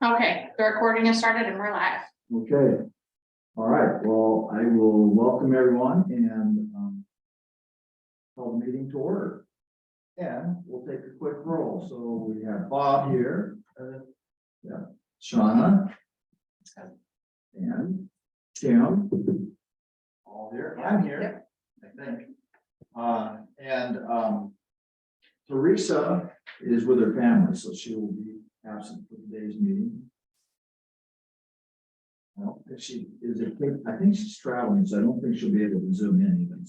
Okay, the recording has started and we're live. Okay. All right. Well, I will welcome everyone and call the meeting to order. And we'll take a quick roll. So we have Bob here. Yeah. Shauna. And Tim. All here. I'm here, I think. Teresa is with her family, so she will be absent for today's meeting. I don't think she is. I think she's traveling, so I don't think she'll be able to zoom in even.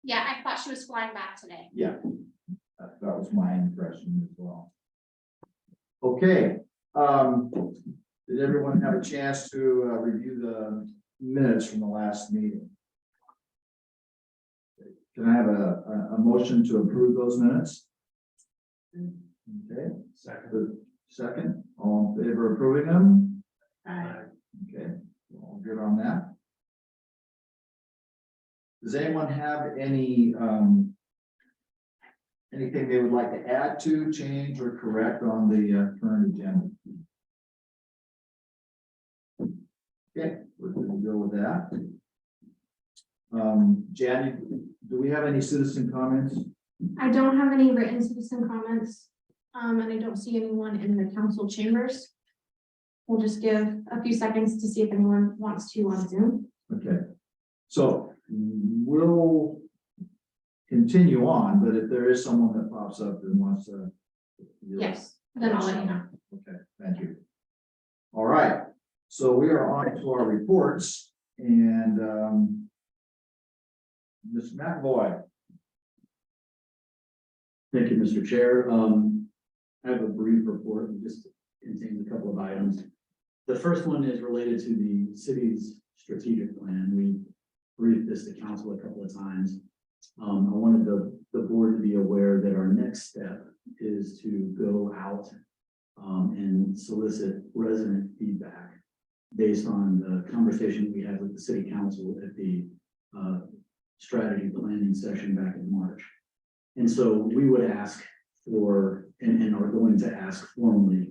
Yeah, I thought she was flying back today. Yeah, that was my impression as well. Okay, did everyone have a chance to review the minutes from the last meeting? Can I have a motion to approve those minutes? Okay, second, all in favor of approving them? Aye. Okay, all good on that. Does anyone have any anything they would like to add to, change, or correct on the current agenda? Okay, we're going to go with that. Jan, do we have any citizen comments? I don't have any written citizen comments, and I don't see anyone in the council chambers. We'll just give a few seconds to see if anyone wants to on Zoom. Okay, so we'll continue on, but if there is someone that pops up and wants to. Yes, then I'll let you know. Okay, thank you. All right, so we are on to our reports and Mr. McAvoy. Thank you, Mr. Chair. I have a brief report and just contains a couple of items. The first one is related to the city's strategic plan. We briefed this to council a couple of times. I wanted the board to be aware that our next step is to go out and solicit resident feedback based on the conversation we had with the city council at the strategy planning session back in March. And so we would ask for, and are going to ask formally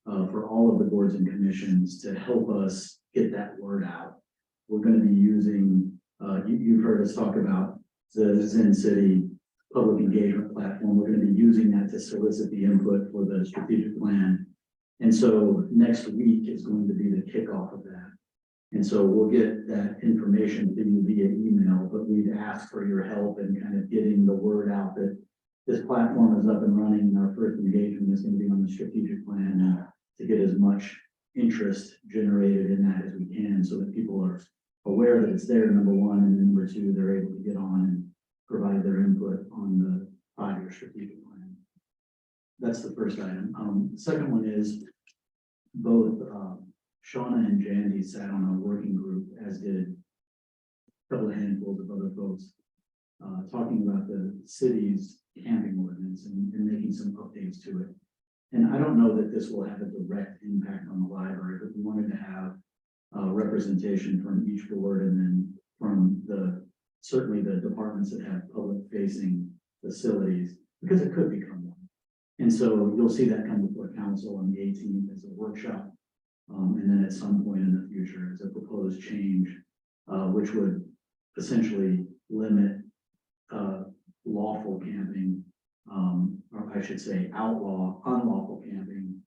for all of the boards and commissions to help us get that word out. We're going to be using, you've heard us talk about the Zen City public engagement platform. We're going to be using that to solicit the input for the strategic plan. And so next week is going to be the kickoff of that. And so we'll get that information to you via email, but we'd ask for your help in kind of getting the word out that this platform is up and running and our first engagement is going to be on the strategic plan to get as much interest generated in that as we can so that people are aware that it's there, number one, and then number two, they're able to get on and provide their input on the 5-year strategic plan. That's the first item. The second one is both Shauna and Jandy sat on a working group, as did a couple of handfuls of other folks, talking about the city's camping ordinance and making some updates to it. And I don't know that this will have a direct impact on the library, but we wanted to have representation from each board and then from certainly the departments that have public facing facilities, because it could become one. And so you'll see that come before council on the 18th as a workshop. And then at some point in the future as a proposed change, which would essentially limit lawful camping, or I should say outlaw unlawful camping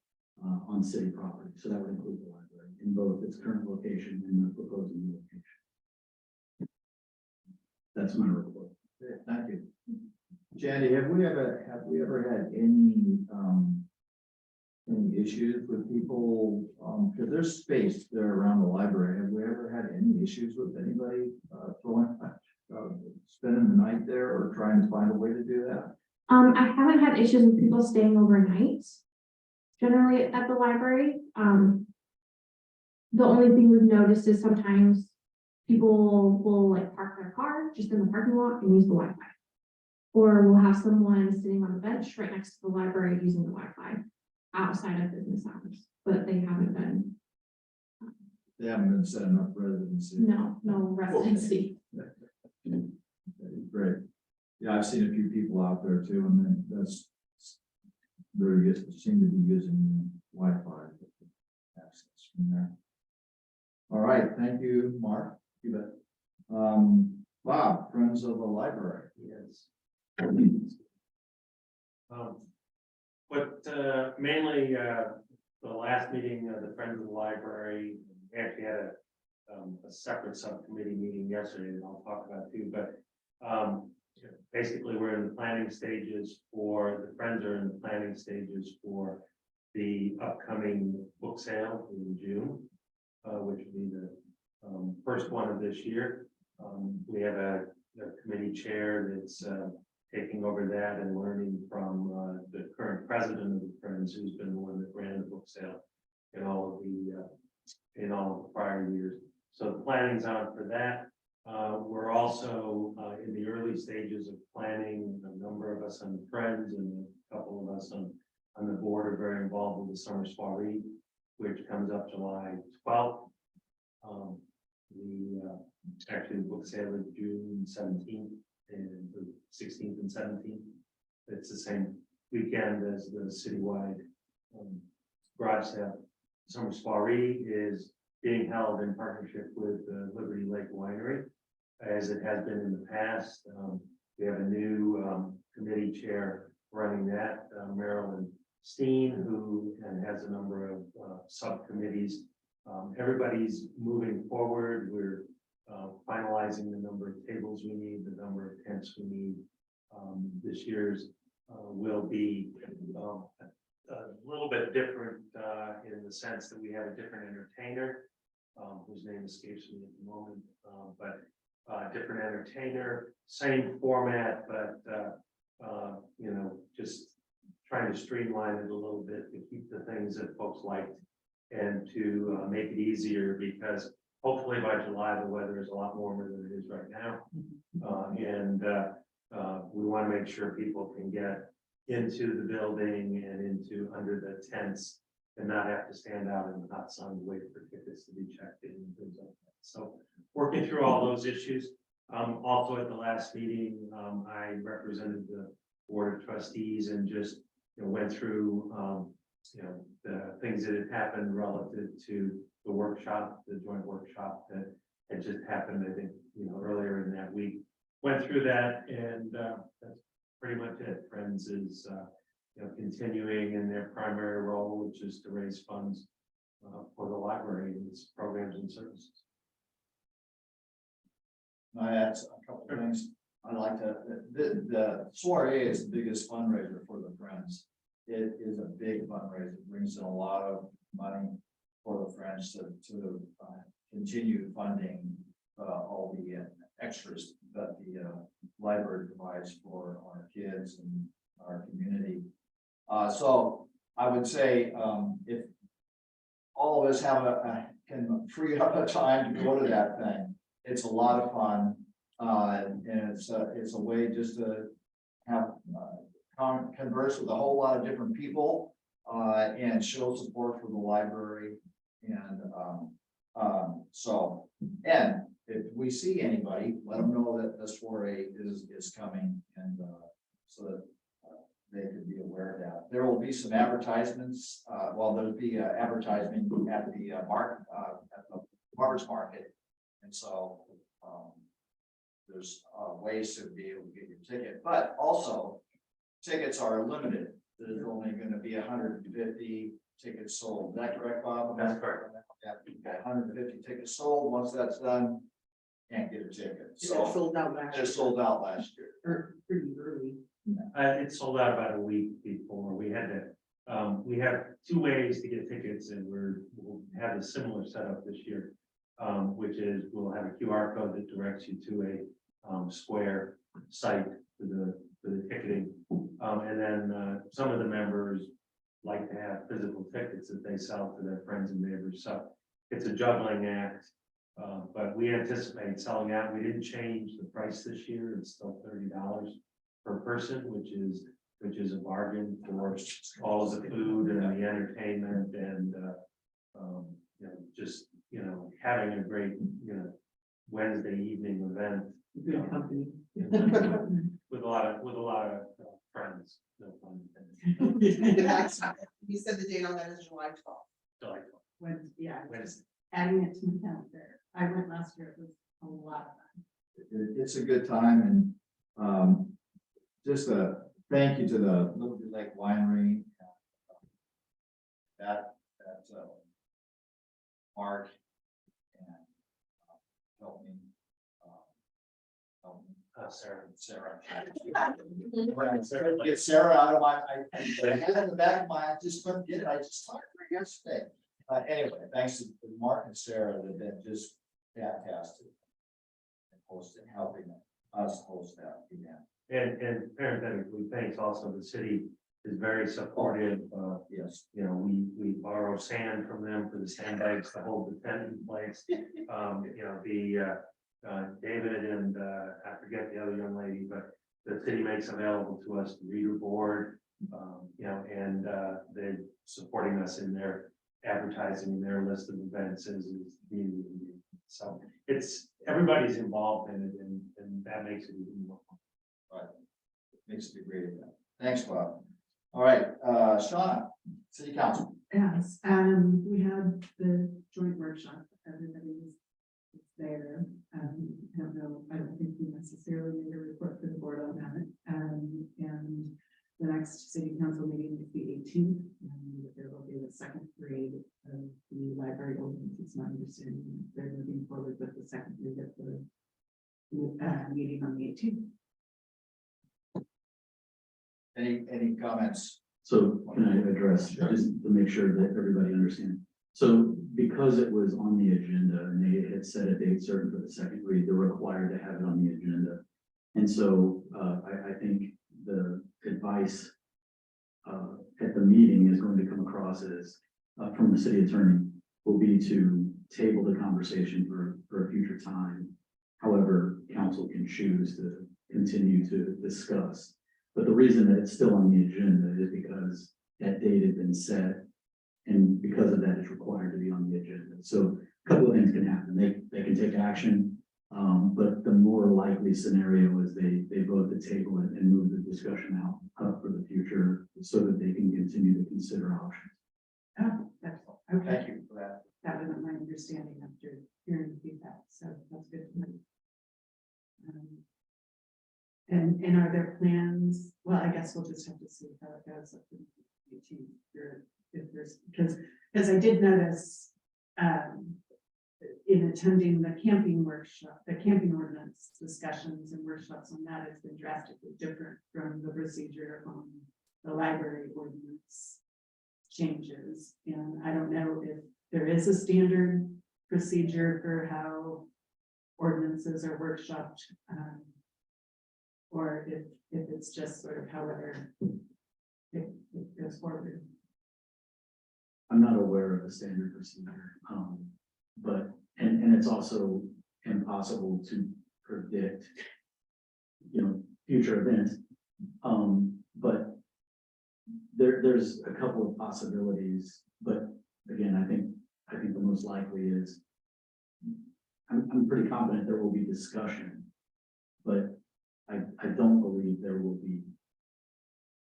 on city property. So that would include the library in both its current location and the proposed new location. That's my report. Okay, thank you. Jandy, have we ever had any issues with people, because there's space there around the library. Have we ever had any issues with anybody spending the night there or trying to find a way to do that? I haven't had issues with people staying overnight, generally at the library. The only thing we've noticed is sometimes people will like park their car just in the parking lot and use the Wi-Fi. Or we'll have someone sitting on the bench right next to the library using the Wi-Fi outside of business hours, but they haven't been. They haven't been setting up residency. No residency. Okay, great. Yeah, I've seen a few people out there too, and then that's very good. Seem to be using Wi-Fi. in there. All right, thank you, Mark. You bet. Bob, Friends of the Library. Yes. But mainly, the last meeting of the Friends of the Library, actually had a separate subcommittee meeting yesterday that I'll talk about too, but basically, we're in the planning stages for, the Friends are in the planning stages for the upcoming book sale in June, which will be the first one of this year. We have a committee chair that's taking over that and learning from the current president of the Friends, who's been the one that ran the book sale in all of the prior years. So the planning's on for that. We're also in the early stages of planning. A number of us on the Friends and a couple of us on the board are very involved with the summer soiree, which comes up July 12th. Actually, the book sale is June 17th and the 16th and 17th. It's the same weekend as the citywide garage sale. Summer soiree is being held in partnership with Liberty Lake Winery, as it has been in the past. We have a new committee chair running that, Marilyn Steen, who has a number of subcommittees. Everybody's moving forward. We're finalizing the number of tables we need, the number of tents we need. This year's will be a little bit different in the sense that we have a different entertainer, whose name escapes me at the moment, but different entertainer, same format, but just trying to streamline it a little bit to keep the things that folks liked and to make it easier, because hopefully by July, the weather is a lot warmer than it is right now. We want to make sure people can get into the building and into under the tents and not have to stand out in the hot sun and wait for tickets to be checked in and things like that. So working through all those issues. Also at the last meeting, I represented the Board of Trustees and just went through the things that had happened relative to the workshop, the joint workshop that had just happened, I think, earlier in that week. Went through that, and that's pretty much it. Friends is continuing in their primary role, which is to raise funds for the library and its programs and services. I add a couple of things. I'd like to, the soiree is the biggest fundraiser for the Friends. It is a big fundraiser. It brings in a lot of money for the Friends to continue funding all the extras that the library provides for our kids and our community. So I would say if all of us can free up a time to go to that thing, it's a lot of fun, and it's a way just to have converse with a whole lot of different people and show support for the library. And and if we see anybody, let them know that the soiree is coming, and so that they could be aware of that. There will be some advertisements. There'll be advertising at the farmers market, and so there's ways to be able to get your ticket, but also tickets are limited. There's only going to be 150 tickets sold. Is that correct, Bob? That's correct. Yeah, 150 tickets sold. Once that's done, can't get a ticket. So Sold out last just sold out last year. or pretty early. It sold out about a week before. We had to. We have two ways to get tickets, and we'll have a similar setup this year, which is we'll have a QR code that directs you to a Square site for the ticketing, and then some of the members like to have physical tickets that they sell to their friends and neighbors. So it's a juggling act, but we anticipate selling out. We didn't change the price this year. It's still $30 per person, which is a bargain for all of the food and the entertainment and just having a great Wednesday evening event. Good company. With a lot of friends. No pun intended. You said the date on that is July 12th. Delightful. Wednesday, yeah, Wednesday. adding it to my calendar. I went last year, it was a lot of fun. It's a good time and, just a thank you to the Little Bit Lake Winery. That, Mark and help me. Sarah. Get Sarah out of I had in the back of my, I just couldn't get it. I just talked to her yesterday. Anyway, thanks to Mark and Sarah that have been just fantastic. And hosting, helping us host that event. And parenthetically, thanks also, the city is very supportive. Yes. You know, we borrow sand from them for the sandbags to hold the tent in place. You know, David and, I forget the other young lady, but the city makes available to us the reader board. You know, and, they're supporting us in their advertising and their list of events as community. So it's, everybody's involved in it and that makes it even more fun. Makes it a great event. Thanks, Bob. All right, Shauna, City Council. Yes, we had the joint workshop, everybody was there. I don't think we necessarily need a report for the board on that. And the next city council meeting is the 18th, and there will be the second grade of the library ordinance. It's my understanding that they're moving forward with the second grade of the meeting on the 18th. Any comments? So can I address, Sure. just to make sure that everybody understands? So because it was on the agenda and they had set a date certain for the second read, they're required to have it on the agenda. And so I think the advice at the meeting is going to come across as, from the city attorney, will be to table the conversation for a future time. However, council can choose to continue to discuss. But the reason that it's still on the agenda is because that date had been set. And because of that, it's required to be on the agenda. So a couple of things can happen. They can take action. But the more likely scenario is they vote to table it and move the discussion out for the future so that they can continue to consider options. Oh, that's okay. Thank you for that. That wasn't my understanding after hearing the feedback, so that's good to know. And are there plans? Well, I guess we'll just have to see how it goes up to the 18th, if there's, because I did notice in attending the camping workshop, the camping ordinance discussions and workshops on that has been drastically different from the procedure on the library ordinance changes. And I don't know if there is a standard procedure for how ordinances are workshopped, or if it's just sort of however it goes forward. I'm not aware of a standard procedure, but, and it's also impossible to predict, future events. But there's a couple of possibilities, but again, I think the most likely is, I'm pretty confident there will be discussion, but I don't believe there will be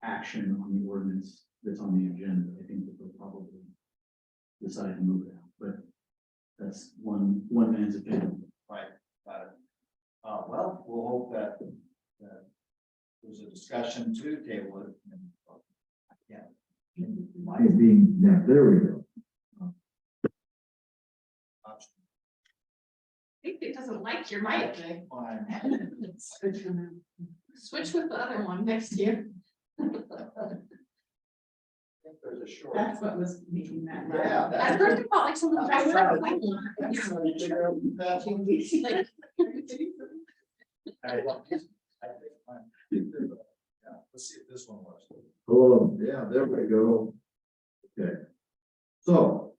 action on the ordinance that's on the agenda. I think that they'll probably decide to move it out, but that's one man's opinion. Right, got it. Well, we'll hope that there's a discussion to table it. Yeah. Mine being, yeah, there we go. I think it doesn't like your mic. think fine. Switch with the other one next to you. There's a short. That's what was making that. Yeah, At first it felt like someone That's was right. like. That's what I figured out with that one. I think mine. Yeah, let's see if this one works. Hello, yeah, there we go. Okay. So,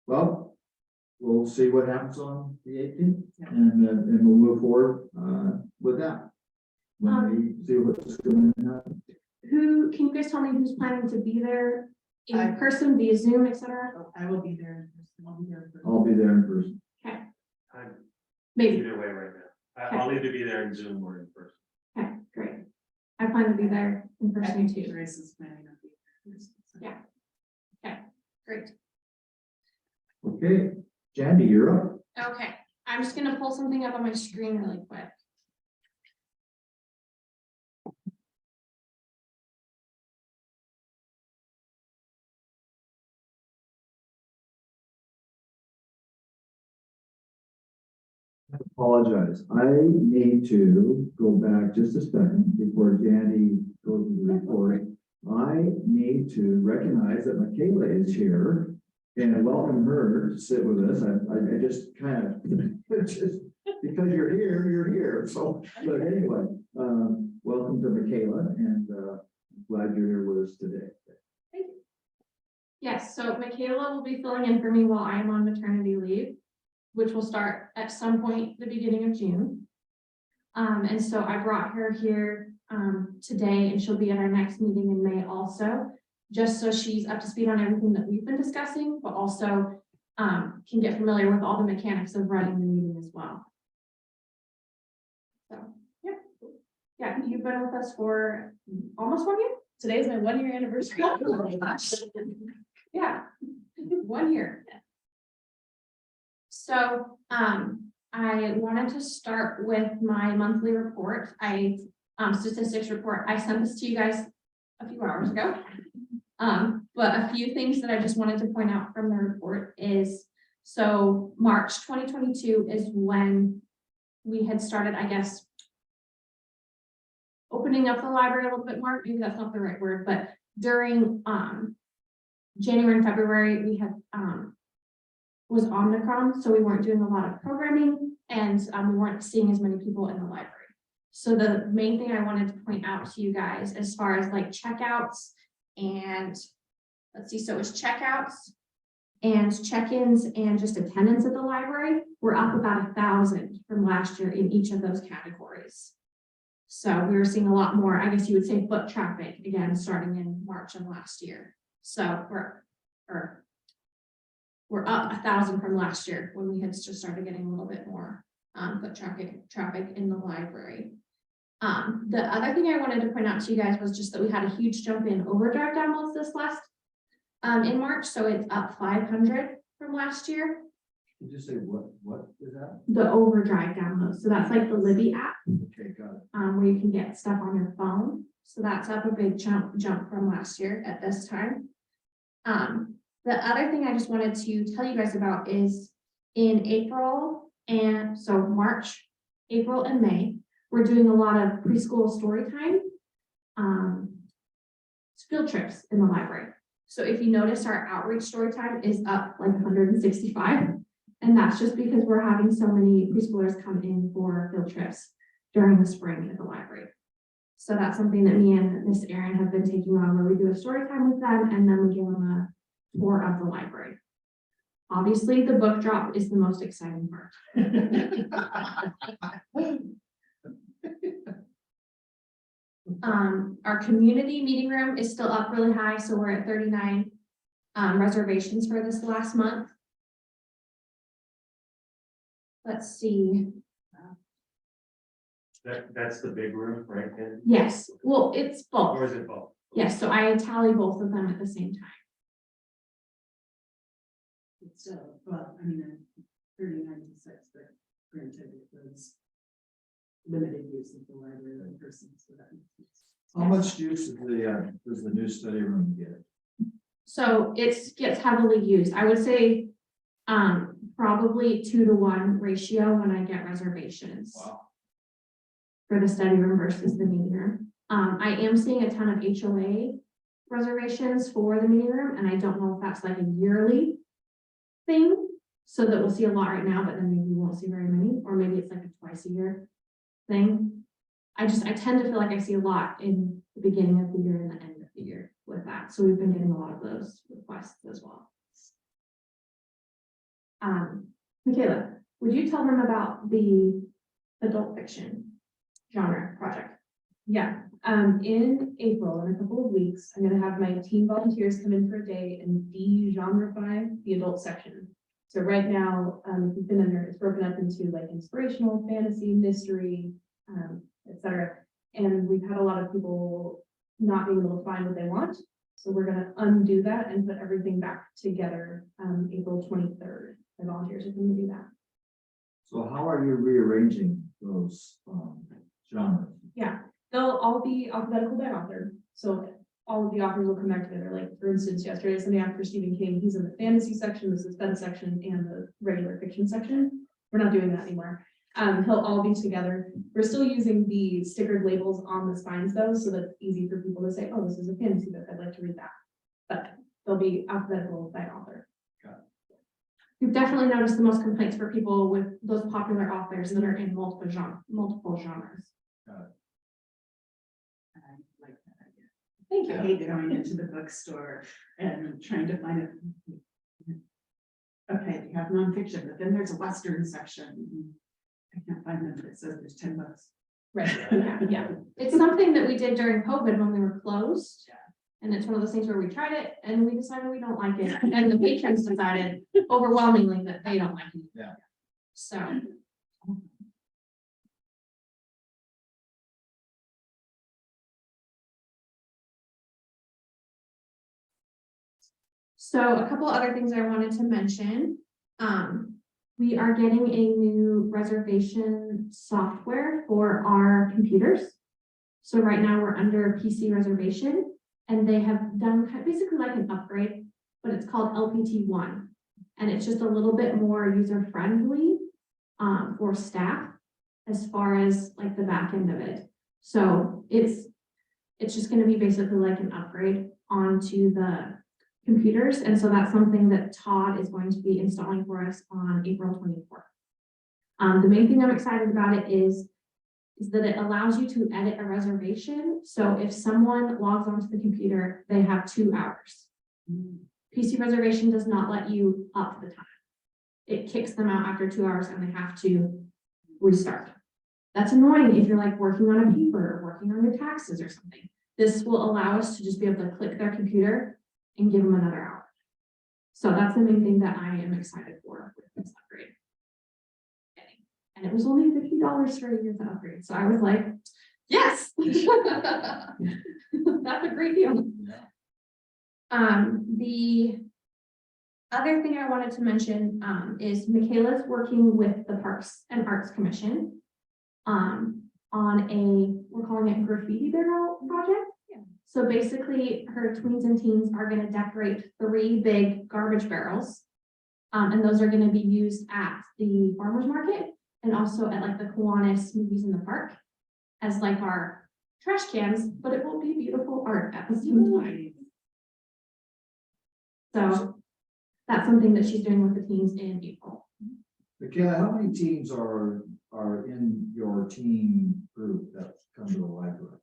well, we'll see what happens on the 18th, Yeah. and we'll move forward, with that. When we see what's going to happen. Who, can you guys tell me who's planning to be there in I- person, via Zoom, etc.? I will be there. I'll be there. I'll be there in person. I'm Maybe. either way right now. I'll either be there in Zoom or in person. Okay, great. I plan to be there in I person think too. Grace is planning on being there. Yeah. Okay, great. Okay, Jandy, you're up. Okay, I'm just gonna pull something up on my screen really quick. Apologize. I need to go back just a second before Jandy goes to the report. I need to recognize that Michaela is here and welcome her to sit with us. I just kind of, just because you're here. So, but anyway, welcome to Michaela and glad you're here with us today. Yes, so Michaela will be filling in for me while I am on maternity leave, which will start at some point the beginning of June. And so I brought her here today, and she'll be at our next meeting in May also, just so she's up to speed on everything that we've been discussing, but also can get familiar with all the mechanics of running the meeting as well. So, yeah, you've been with us for almost 1 year. Today's my 1 year anniversary. Yeah, 1 year. So, I wanted to start with my monthly report. Statistics report. I sent this to you guys a few hours ago. But a few things that I just wanted to point out from the report is, so March 2022 is when we had started, I guess, opening up the library a little bit more. Maybe that's not the right word, but during, January and February, we had, was Omicron, so we weren't doing a lot of programming, and we weren't seeing as many people in the library. So the main thing I wanted to point out to you guys as far as like checkouts and let's see, so it's checkouts and check-ins and just attendance at the library. We're up about 1,000 from last year in each of those categories. So we were seeing a lot more, I guess you would say, foot traffic again, starting in March of last year. So we're up 1,000 from last year when we had just started getting a little bit more foot traffic in the library. The other thing I wanted to point out to you guys was just that we had a huge jump in Overdrive downloads this last in March, so it's up 500 from last year. Did you say what is that? The Overdrive downloads, so that's like the Libby app, Okay, got it. where you can get stuff on your phone. So that's up a big jump from last year at this time. The other thing I just wanted to tell you guys about is in April, and so March, April and May, we're doing a lot of preschool story time, field trips in the library. So if you notice, our outreach story time is up like 165, and that's just because we're having so many preschoolers come in for field trips during the spring at the library. So that's something that me and Miss Erin have been taking on, where we do a story time with them, and then we give them a tour of the library. Obviously, the book drop is the most exciting part. Our community meeting room is still up really high, so we're at 39 reservations for this last month. Let's see. That's the big room, right? Ken? Yes, well, it's both. Or is it both? Yes, so I tally both of them at the same time. It's still, well, I mean, 3096, but granted, it was limited use of the library in person, so that makes sense. How much use does the new study room get? So it gets heavily used. I would say probably 2-to-1 ratio when I get reservations. Wow. For the study room versus the meeting room. I am seeing a ton of HOA reservations for the meeting room, and I don't know if that's like a yearly thing, so that we'll see a lot right now, but then maybe we won't see very many, or maybe it's like a twice a year thing. I tend to feel like I see a lot in the beginning of the year and the end of the year with that, so we've been getting a lot of those requests as well. Michaela, would you tell them about the adult fiction genre project? Yeah, in April, in a couple of weeks, I'm gonna have my teen volunteers come in for a day and de-genreify the adult section. So right now, if you've been under, it's broken up into like inspirational, fantasy, mystery, etc. And we've had a lot of people not being able to find what they want. So we're gonna undo that and put everything back together, April 23rd. The volunteers are gonna do that. So how are you rearranging those, genres? Yeah, they'll all be alphabetical by author, so all of the authors will come back together, like, for instance, yesterday, somebody after Stephen King, he's in the fantasy section, the suspense section, and the regular fiction section. We're not doing that anymore. He'll all be together. We're still using the stickered labels on the spines though, so that it's easy for people to say, oh, this is a fantasy book, I'd like to read that. But they'll be alphabetical by author. We've definitely noticed the most complaints for people with those popular authors that are in multiple genres. I like that idea. Thank I you. hate going into the bookstore and trying to find it. Okay, they have nonfiction, but then there's a Western section. I can't find them, but it says there's 10 books. Right, yeah. It's something that we did during COVID when we were closed. And it's one of those things where we tried it and we decided we don't like it. And the patrons decided overwhelmingly that they don't like it. Yeah. So. So a couple other things I wanted to mention. We are getting a new reservation software for our computers. So right now we're under PC reservation and they have done basically like an upgrade, but it's called LPT1. And it's just a little bit more user friendly for staff as far as like the back end of it. So it's just going to be basically like an upgrade onto the computers. And so that's something that Todd is going to be installing for us on April 24th. The main thing I'm excited about it is that it allows you to edit a reservation. So if someone logs onto the computer, they have 2 hours. PC reservation does not let you up the time. It kicks them out after 2 hours and they have to restart. That's annoying if you're like working on a paper or working on your taxes or something. This will allow us to just be able to click their computer and give them another hour. So that's the main thing that I am excited for with this upgrade. And it was only $50 for a year to upgrade. So I was like, yes, that's a great deal. The other thing I wanted to mention is Michaela's working with the Parks and Arts Commission on we're calling it graffiti barrel project. So basically her tweens and teens are going to decorate 3 big garbage barrels. And those are going to be used at the farmer's market and also at like the Kiwanis Movies in the Park as like our trash cans, but it will be beautiful art at the same time. So that's something that she's doing with the teens in April. Michaela, how many teams are in your team group that come to the library?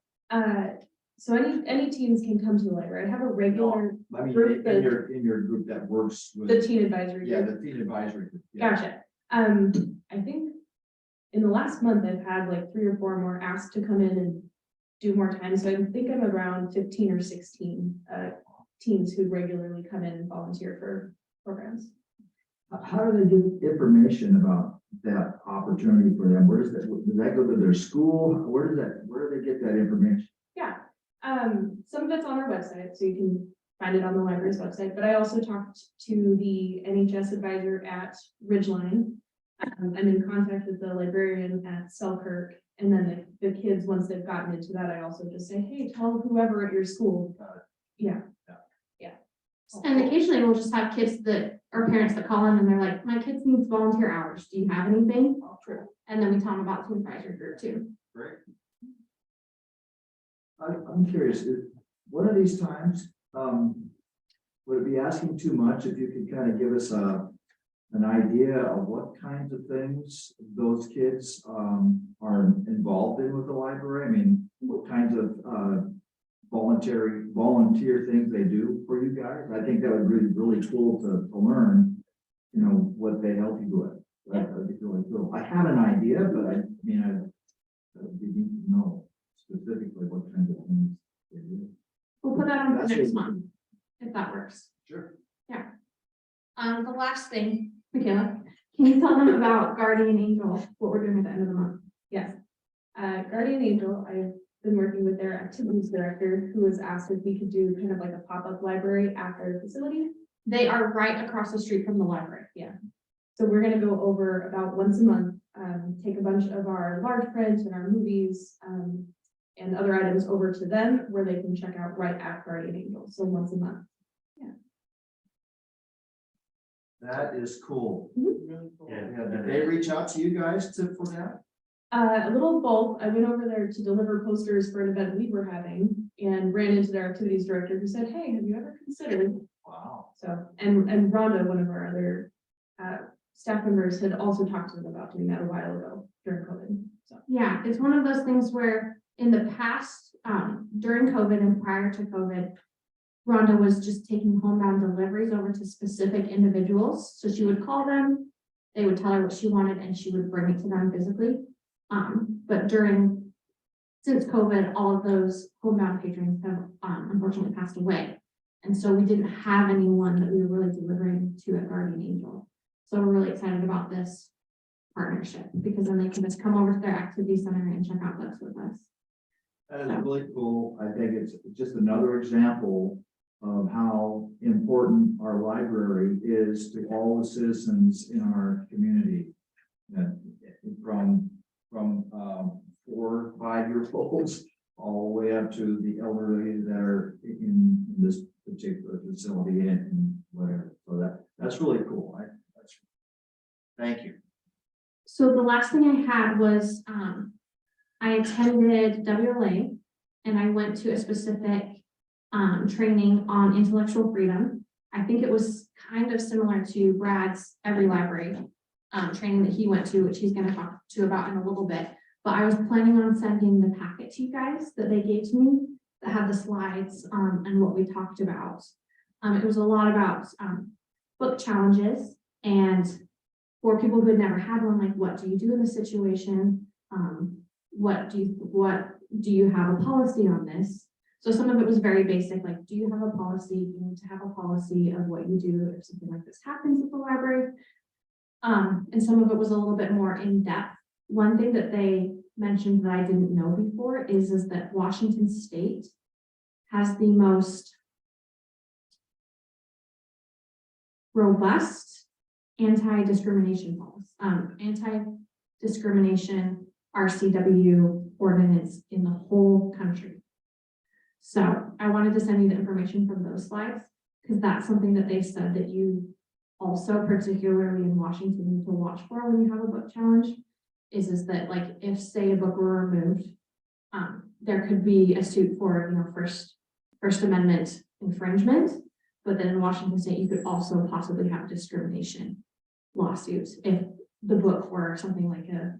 So any teens can come to the library. I have a regular, I mean, Group in your group that works with. the teen advisory. Yeah, group. the teen advisory. Group, yeah. Gotcha. I think in the last month, I've had like 3 or 4 more asked to come in and do more time. So I think I'm around 15 or 16 teens who regularly come in and volunteer for programs. How do they get information about that opportunity for them? Does that go to their school? Where do they get that information? Yeah, some of it's on our website, so you can find it on the library's website, but I also talked to the NHS advisor at Ridgeline. I'm in contact with the librarian at Selkirk, and then the kids, once they've gotten into that, I also just say, hey, tell whoever at your school. Yeah. And occasionally we'll just have kids that or parents that call in and they're like, my kids need volunteer hours. Do you have anything? And then we tell them about the advisory group too. Great. I'm curious, one of these times, would it be asking too much if you could kind of give us an idea of what kinds of things those kids are involved in with the library? I mean, what kinds of volunteer things they do for you guys? I think that would be really cool to learn, you know, what they help you with. That would be really cool. I have an idea, but I mean, I'd be neat to know specifically what kinds of things they do. We'll put that on for That's next it. month, if that works. Sure. The last thing, Michaela, can you tell them about Guardian Angel, what we're doing at the end of the month? Yes. Guardian Angel, I've been working with their activities director, who was asked if we could do kind of like a pop-up library at their facility. They are right across the street from the library. Yeah. So we're gonna go over about once a month, take a bunch of our large print and our movies, and other items over to them where they can check out right at Guardian Angel. So once a month. That is cool. Really cool. Yeah, did they reach out to you guys for that? A little both. I went over there to deliver posters for an event we were having and ran into their activities director who said, hey, have you ever considered? Wow. So, and Rhonda, one of our other staff members, had also talked to them about doing that a while ago during COVID. So, Yeah, it's one of those things where in the past, during COVID and prior to COVID, Rhonda was just taking homebound deliveries over to specific individuals. So she would call them, they would tell her what she wanted and she would bring it to them physically. But since COVID, all of those homebound patrons have unfortunately passed away. And so we didn't have anyone that we were really delivering to at Guardian Angel. So we're really excited about this partnership because then they can just come over to their activity center and check out books with us. That is really cool. I think it's just another example of how important our library is to all the citizens in our community. From 4, 5-year-olds all the way up to the elderly that are in this particular facility and whatever. So that's really cool. Thank you. So the last thing I had was, I attended WLA and I went to a specific training on intellectual freedom. I think it was kind of similar to Brad's Every Library training that he went to, which he's going to talk to about in a little bit. But I was planning on sending the packet to you guys that they gave to me that had the slides and what we talked about. It was a lot about book challenges and for people who had never had one, like what do you do in this situation? What do you have a policy on this? So some of it was very basic, like, do you have a policy? You need to have a policy of what you do if something like this happens at the library. And some of it was a little bit more in depth. One thing that they mentioned that I didn't know before is that Washington State has the most robust anti-discrimination laws, anti-discrimination RCW ordinance in the whole country. So I wanted to send you the information from those slides because that's something that they said that you also, particularly in Washington, need to watch for when you have a book challenge is that, like, if say a book were removed, there could be a suit for, First Amendment infringement, but then in Washington State, you could also possibly have discrimination lawsuits if the book were something like a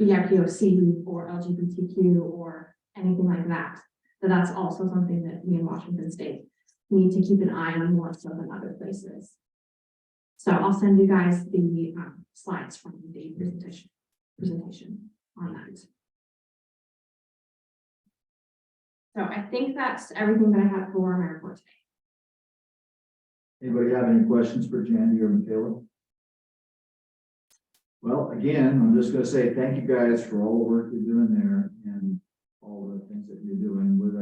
BIPOC or LGBTQ or anything like that. So that's also something that we in Washington State need to keep an eye on more so than other places. So I'll send you guys the slides from the presentation on that. So I think that's everything that I have for my report today. Anybody have any questions for Jandy or Michaela? Well, again, I'm just gonna say thank you guys for all the work you're doing there and all the things that you're doing with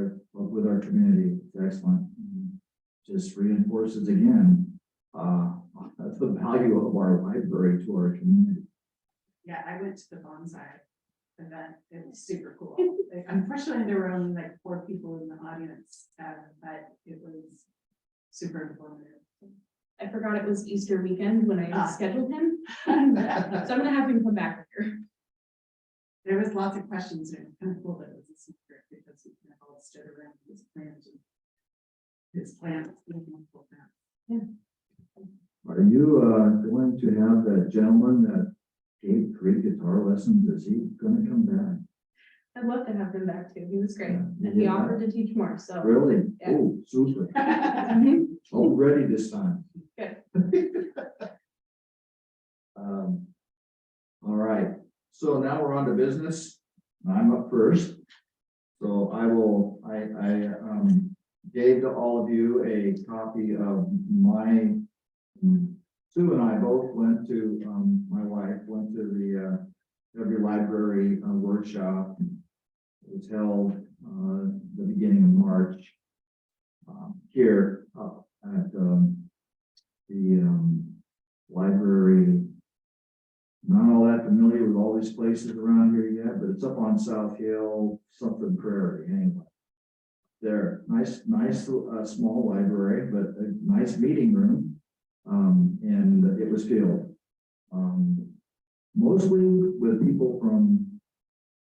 our community. It's excellent. Just reinforces again the value of our library to our community. Yeah, I went to the bonsai event. It was super cool. Unfortunately, there were only like 4 people in the audience, but it was super informative. I forgot it was Easter weekend when I scheduled him. So I'm gonna have him come back here. There was lots of questions and kind of cool that it was a secret because we kind of all stood around his plants and his plants. Yeah. Are you going to have that gentleman that gave great guitar lessons? Is he gonna come back? I'd love to have him back too. He was great. Yeah, And he yeah. offered to teach more, so. Really? Yeah. Oh, super. Mhm. All ready this time. Good. All right, so now we're on to business. I'm up first. So I gave to all of you a copy of Sue and I both went to, my wife went to the Every Library workshop was held, the beginning of March. Here, at, the library. Not all that familiar with all these places around here yet, but it's up on South Hill, something Prairie, anyway. They're nice, small library, but a nice meeting room. And it was filled. Mostly with people from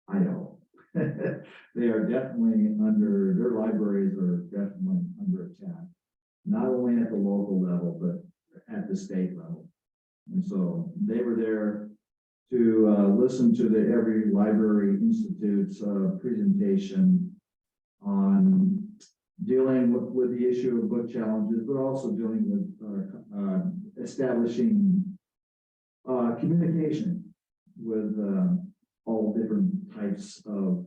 Idaho. They are definitely their libraries are definitely under attack. Not only at the local level, but at the state level. And so they were there to listen to the Every Library Institute's presentation on dealing with the issue of book challenges, but also dealing with establishing communication with all different types of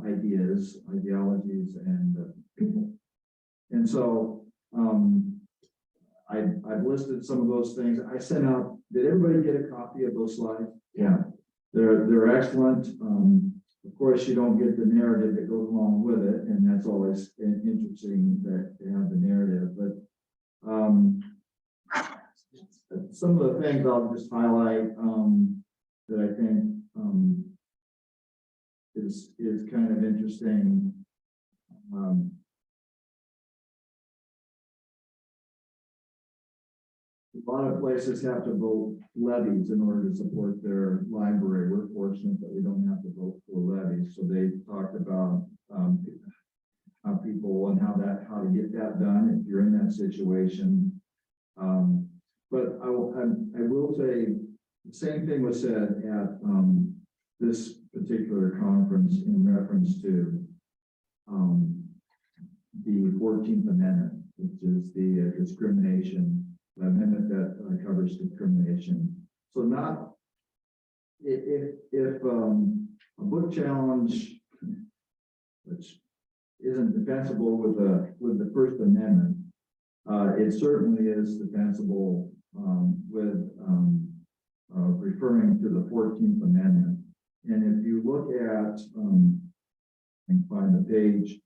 ideas, ideologies, and people. And so I've listed some of those things. I sent out, did everybody get a copy of those slides? Yeah, they're excellent. Of course, you don't get the narrative that goes along with it, and that's always interesting that they have the narrative, but some of the things I'll just highlight that I think is kind of interesting. A lot of places have to vote levies in order to support their library. We're fortunate that we don't have to vote for levies. So they talked about how people and how to get that done if you're in that situation. But I will say the same thing was said at this particular conference in reference to the 14th Amendment, which is the discrimination amendment that covers discrimination. So not if a book challenge, which isn't defensible with the First Amendment, it certainly is defensible with referring to the 14th Amendment. And if you look at and find the page.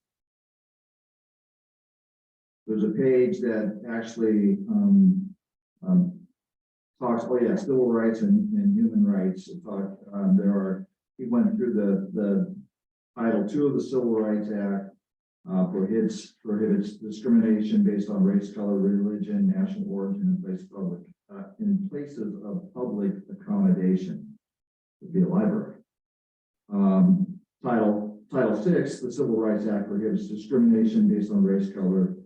There's a page that actually talks, oh yeah, civil rights and human rights. He went through the Title II of the Civil Rights Act, prohibits discrimination based on race, color, religion, national origin, in places of public accommodation. Would be a library. Title VI, the Civil Rights Act, prohibits discrimination based on race, color,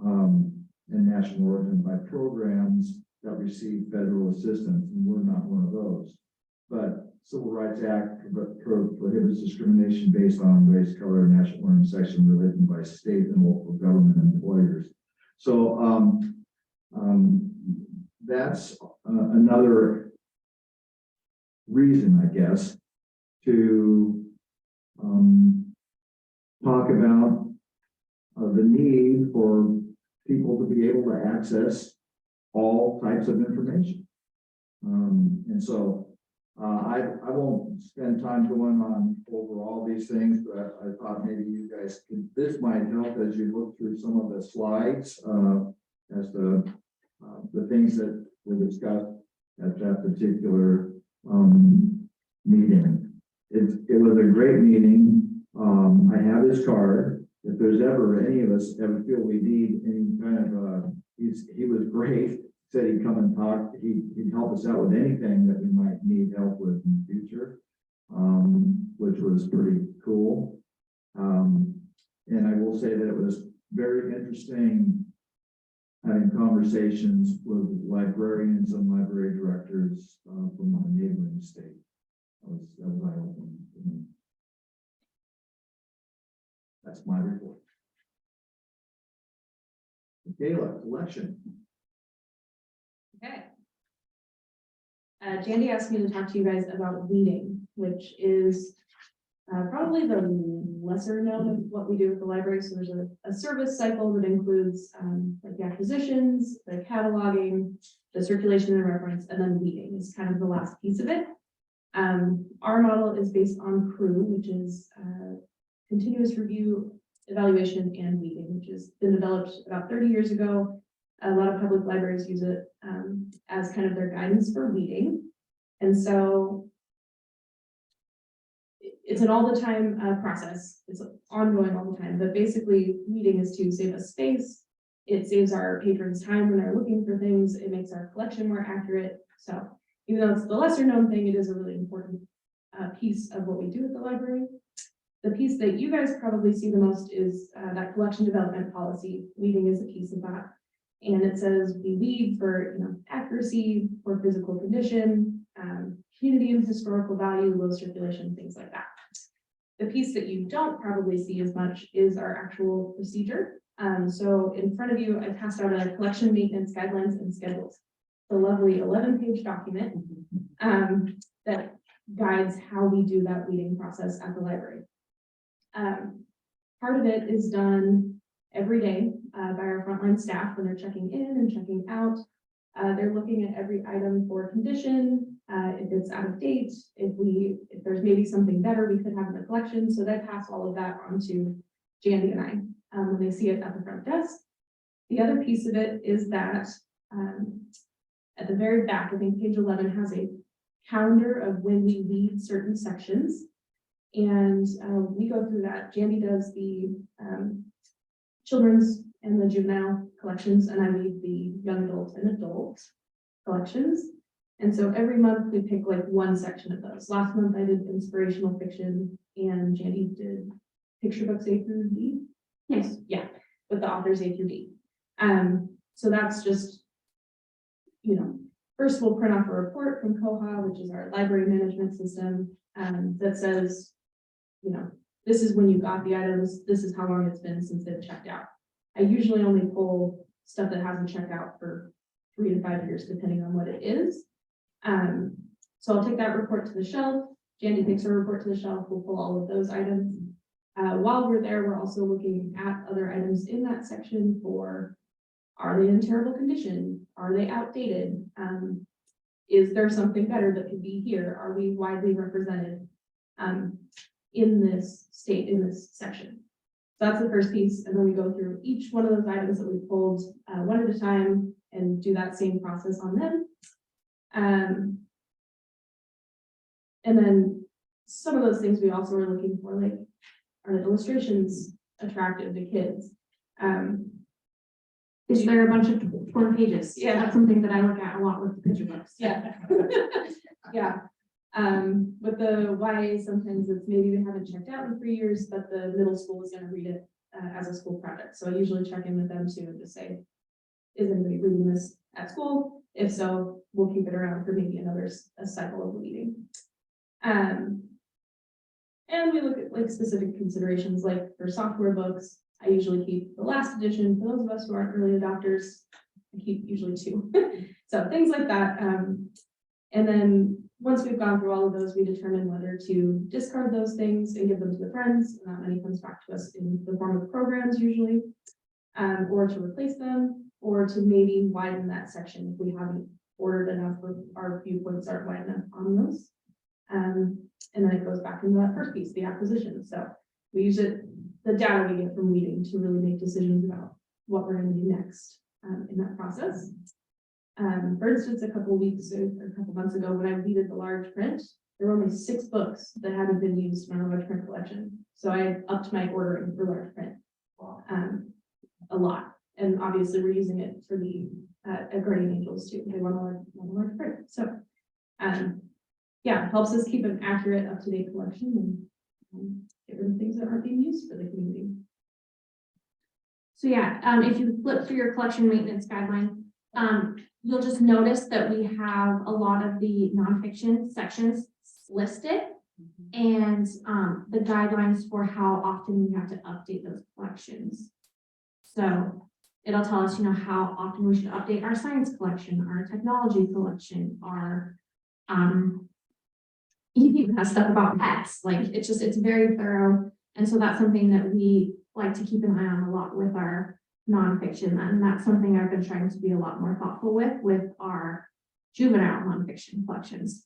and national origin by programs that receive federal assistance, and we're not one of those. But Civil Rights Act prohibits discrimination based on race, color, national origin, section, religion by state and local government employers. So that's another reason, I guess, to talk about the need for people to be able to access all types of information. And so I won't spend time going on over all these things, but I thought maybe you guys this might help as you look through some of the slides as to the things that were discussed at that particular meeting. It was a great meeting. I have his card. If there's ever any of us ever feel we need any kind of he was great. Said he'd come and talk. He'd help us out with anything that we might need help with in the future, which was pretty cool. And I will say that it was very interesting having conversations with librarians and library directors from my neighboring state. That was eye-opening to me. That's my report. Michaela, election. Okay. Jandy asked me to talk to you guys about weeding, which is probably the lesser known of what we do with the library. So there's a service cycle that includes like the acquisitions, the cataloging, the circulation and reference, and then weeding is kind of the last piece of it. Our model is based on CREW, which is continuous review, evaluation, and weeding, which has been developed about 30 years ago. A lot of public libraries use it as kind of their guidance for weeding. And so it's an all the time process. It's ongoing all the time, but basically weeding is to save us space. It saves our patrons time when they're looking for things. It makes our collection more accurate. So even though it's the lesser known thing, it is a really important piece of what we do at the library. The piece that you guys probably see the most is that collection development policy. Weeding is a piece of that. And it says we weed for accuracy, for physical condition, community and historical value, low circulation, things like that. The piece that you don't probably see as much is our actual procedure. So in front of you, I passed out a collection maintenance guidelines and schedules. The lovely 11-page document that guides how we do that weeding process at the library. Part of it is done every day by our frontline staff when they're checking in and checking out. They're looking at every item for condition, if it's out of date, if there's maybe something better we could have in the collection. So they pass all of that on to Jandy and I when they see it at the front desk. The other piece of it is that at the very back, I think page 11 has a calendar of when we weed certain sections. And we go through that. Jandy does the children's and the juvenile collections, and I lead the young adult and adult collections. And so every month we pick like one section of those. Last month I did inspirational fiction, and Jandy did picture books A through D. Yes, yeah, with the authors A through D. So that's just, first we'll print off a report from Koha, which is our library management system, that says, this is when you got the items, this is how long it's been since they've checked out. I usually only pull stuff that hasn't checked out for 3 to 5 years, depending on what it is. So I'll take that report to the shelf. Jandy takes her report to the shelf. We'll pull all of those items. While we're there, we're also looking at other items in that section for, are they in terrible condition? Are they outdated? Is there something better that could be here? Are we widely represented in this state, in this section? So that's the first piece. And then we go through each one of those items that we pulled one at a time and do that same process on them. And then some of those things we also are looking for, like, are the illustrations attractive to kids? Is there a bunch of 4 pages? Yeah. That's something that I look at a lot with the picture books. Yeah. Yeah. With the YA, sometimes it's maybe they haven't checked out in 3 years, but the middle school is going to read it as a school project. So I usually check in with them too and just say, is anybody reading this at school? If so, we'll keep it around for maybe a cycle of reading. And we look at like specific considerations, like for software books, I usually keep the last edition. For those of us who aren't early adopters, I keep usually 2. So things like that. And then once we've gone through all of those, we determine whether to discard those things and give them to the friends. And that money comes back to us in the form of programs usually, or to replace them, or to maybe widen that section if we haven't ordered enough or our viewpoints aren't wide enough on those. And then it goes back into that first piece, the acquisition. So we use it, the data we get from weeding, to really make decisions about what we're going to do next in that process. For instance, a couple months ago, when I weeded the large print, there were only 6 books that hadn't been used in our large print collection. So I upped my ordering for large print. Wow. A lot. And obviously we're using it for the Guardian Angels too. They want a large print. So yeah, it helps us keep an accurate, up-to-date collection and get rid of things that aren't being used for the community. So yeah, if you flip through your collection maintenance guideline, you'll just notice that we have a lot of the nonfiction sections listed and the guidelines for how often we have to update those collections. So it'll tell us, how often we should update our science collection, our technology collection, our even has stuff about pets. Like it's very thorough. And so that's something that we like to keep an eye on a lot with our nonfiction. And that's something I've been trying to be a lot more thoughtful with our juvenile nonfiction collections.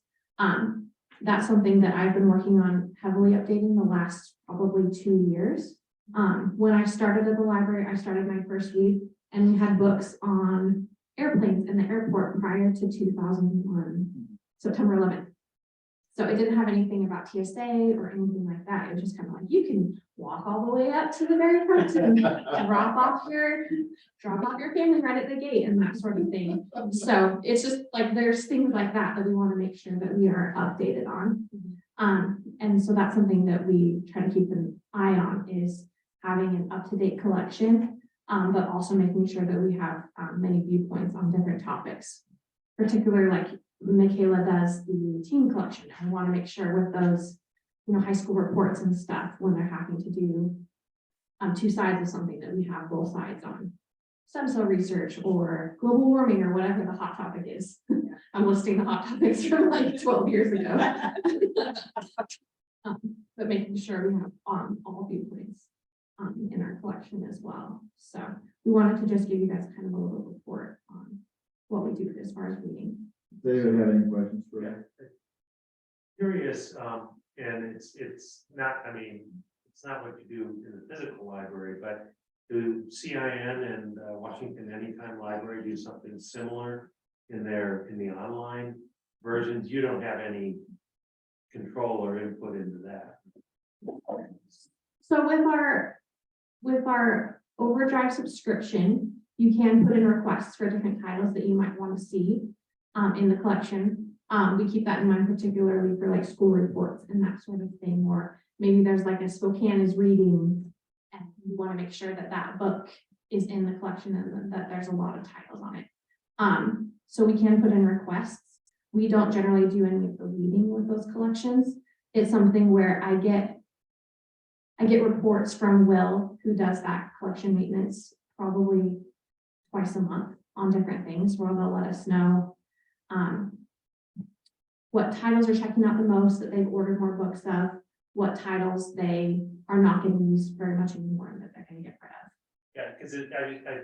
That's something that I've been working on heavily updating the last probably 2 years. When I started at the library, I started my first week and we had books on airplanes in the airport prior to 2001, September 11th. So it didn't have anything about TSA or anything like that. It was just kind of like, you can walk all the way up to the very front and drop off your family right at the gate and that sort of thing. So it's just like, there's things like that that we want to make sure that we are updated on. And so that's something that we try to keep an eye on, is having an up-to-date collection, but also making sure that we have many viewpoints on different topics. Particularly like Michaela does the teen collection. I want to make sure with those, high school reports and stuff, when they're having to do two sides of something, that we have both sides on stem cell research or global warming or whatever the hot topic is. I'm listing the hot topics from like 12 years ago. But making sure we have all viewpoints in our collection as well. So we wanted to just give you guys kind of a little report on what we do as far as reading. David, have any questions for you? Curious, and it's not, I mean, it's not what you do in the physical library, but do CIN and Washington Anytime Library do something similar in the online versions? You don't have any control or input into that. So with our Overdrive subscription, you can put in requests for different titles that you might want to see in the collection. We keep that in mind, particularly for like school reports and that sort of thing, or maybe there's like a Spokane is reading and you want to make sure that that book is in the collection and that there's a lot of titles on it. So we can put in requests. We don't generally do any of the reading with those collections. It's something where I get reports from Will, who does that collection maintenance probably twice a month on different things, where they'll let us know what titles are checking out the most, that they've ordered more books of, what titles they are not getting used very much anymore and that they're going to get rid of. Yeah, because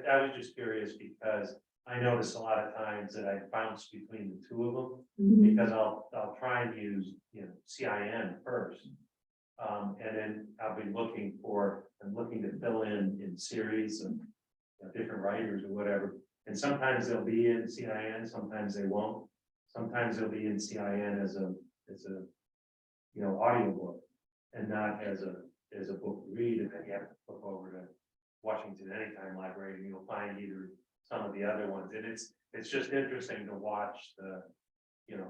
I was just curious because I notice a lot of times that I bounce between the two of them, because I'll try and use, CIN first. And then I'll be looking to fill in series of different writers or whatever. And sometimes they'll be in CIN, sometimes they won't. Sometimes they'll be in CIN as a audiobook and not as a book to read. And then you have to flip over to Washington Anytime Library and you'll find either some of the other ones. And it's just interesting to watch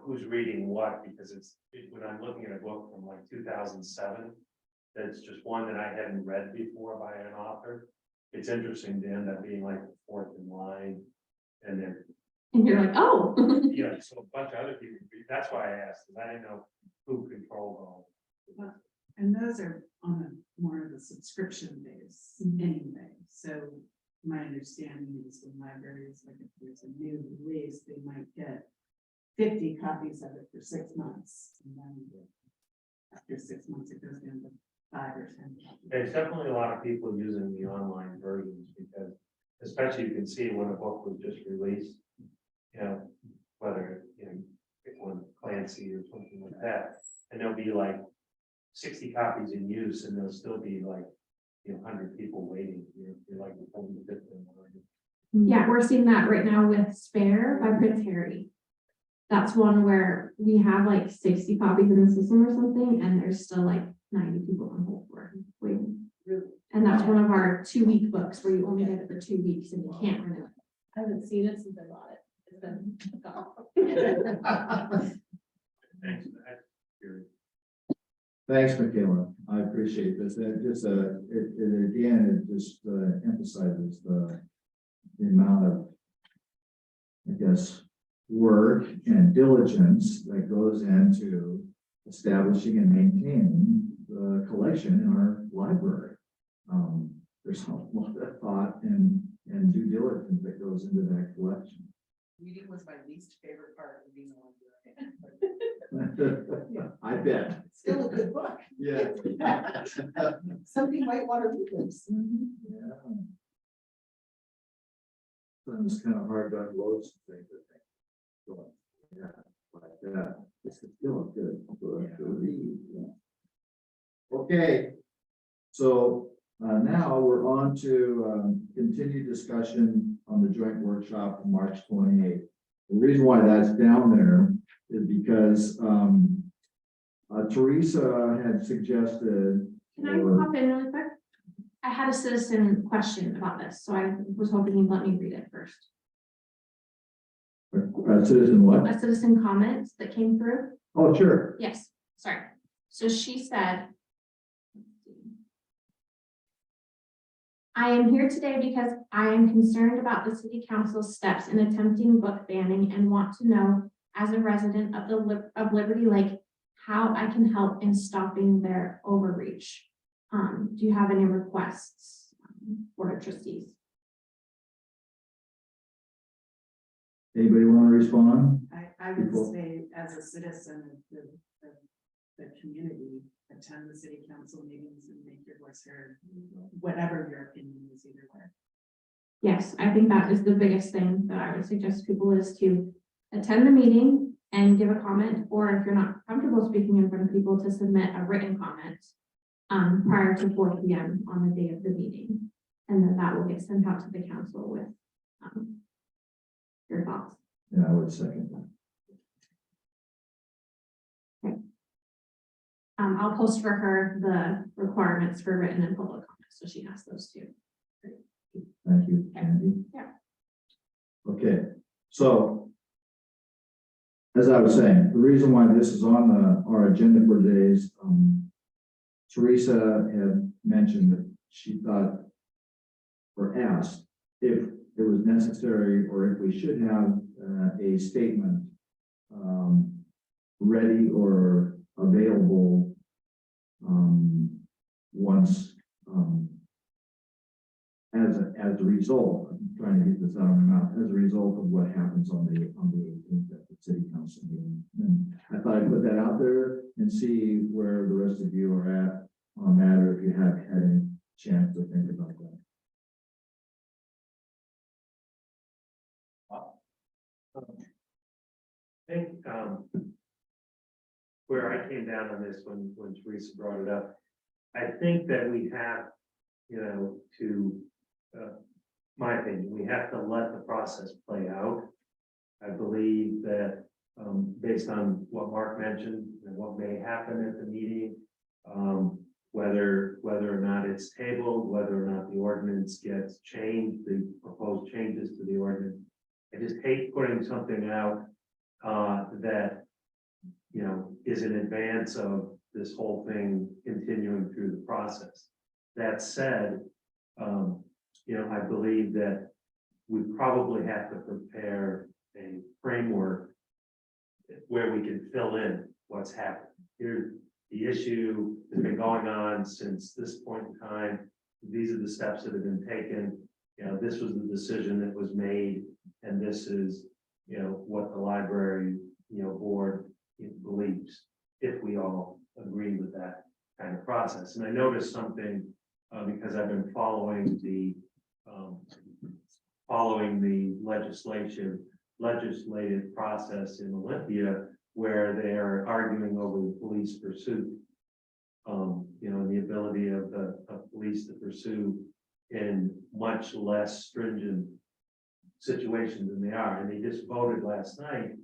who's reading what, because when I'm looking at a book from like 2007, that's just one that I hadn't read before by an author. It's interesting to end up being like the fourth in line, and then you're like, oh. So a bunch of other people. That's why I asked, because I didn't know who controlled all. And those are on a more of a subscription base anyway. So my understanding is when libraries, like if there's a new release, they might get 50 copies of it for 6 months. And then after 6 months, it goes down to 5 or 10. There's definitely a lot of people using the online versions because, especially you can see when a book was just released, whether, when Clancy or something like that, and there'll be like 60 copies in use and there'll still be like, 100 people waiting. You're like, Yeah, we're seeing that right now with Spare by Prince Harry. That's one where we have like 60 copies in the system or something, and there's still like 90 people on hold for it waiting. And that's one of our 2-week books where you only get it for 2 weeks and you can't renew it. I haven't seen it since I bought it. It's been gone. Thanks for that. Thanks, Michaela. I appreciate this. It just, it just emphasizes the amount of, I guess, work and diligence that goes into establishing and maintaining the collection in our library. There's a lot of thought and due diligence that goes into that collection. Reading was my least favorite part of being a librarian. I bet. Still a good book. Yeah. Somebody might want to read this. Yeah. It's kind of hard to unload some things, I think. So, yeah, like that. It's still good, yeah. Okay, so now we're on to continued discussion on the joint workshop on March 28th. The reason why that's down there is because Teresa had suggested. Can I hop in really quick? I had a citizen question about this, so I was hoping you'd let me read it first. Citizen what? A citizen comment that came through. Oh, sure. Yes, sorry. So she said, I am here today because I am concerned about the city council's steps in attempting book banning and want to know, as a resident of of Liberty Lake, how I can help in stopping their overreach. Do you have any requests for the trustees? Anybody want to respond? I would People. say, as a citizen of the community, attend the city council meetings and make your voice heard, whatever your opinion is either way. Yes, I think that is the biggest thing that I would suggest people is to attend the meeting and give a comment, or if you're not comfortable speaking in front of people, to submit a written comment prior to 4 p.m. on the day of the meeting. And then that will get sent out to the council with your thoughts. Yeah, I would second that. I'll post for her the requirements for written and public comments, so she has those too. Thank you, Andy. Yeah. Okay, so as I was saying, the reason why this is on our agenda for today is Teresa had mentioned that she thought or asked if it was necessary or if we should have a statement ready or available once as a result, I'm trying to get this out of my mouth, as a result of what happens on the 18th at the city council meeting. And I thought I'd put that out there and see where the rest of you are at on that, or if you have had any chance to think about that. I think, where I came down on this when Teresa brought it up, I think that we have, my opinion, we have to let the process play out. I believe that, based on what Mark mentioned and what may happen at the meeting, whether or not it's tabled, whether or not the ordinance gets changed, the proposed changes to the ordinance. I just hate putting something out that, is in advance of this whole thing continuing through the process. That said, I believe that we probably have to prepare a framework where we can fill in what's happened. Here, the issue has been going on since this point in time. These are the steps that have been taken. This was the decision that was made, and this is, what the library, board believes, if we all agree with that kind of process. And I noticed something, because I've been following the legislative process in Olympia, where they are arguing over the police pursuit. And the ability of the police to pursue in much less stringent situations than they are. And they just voted last night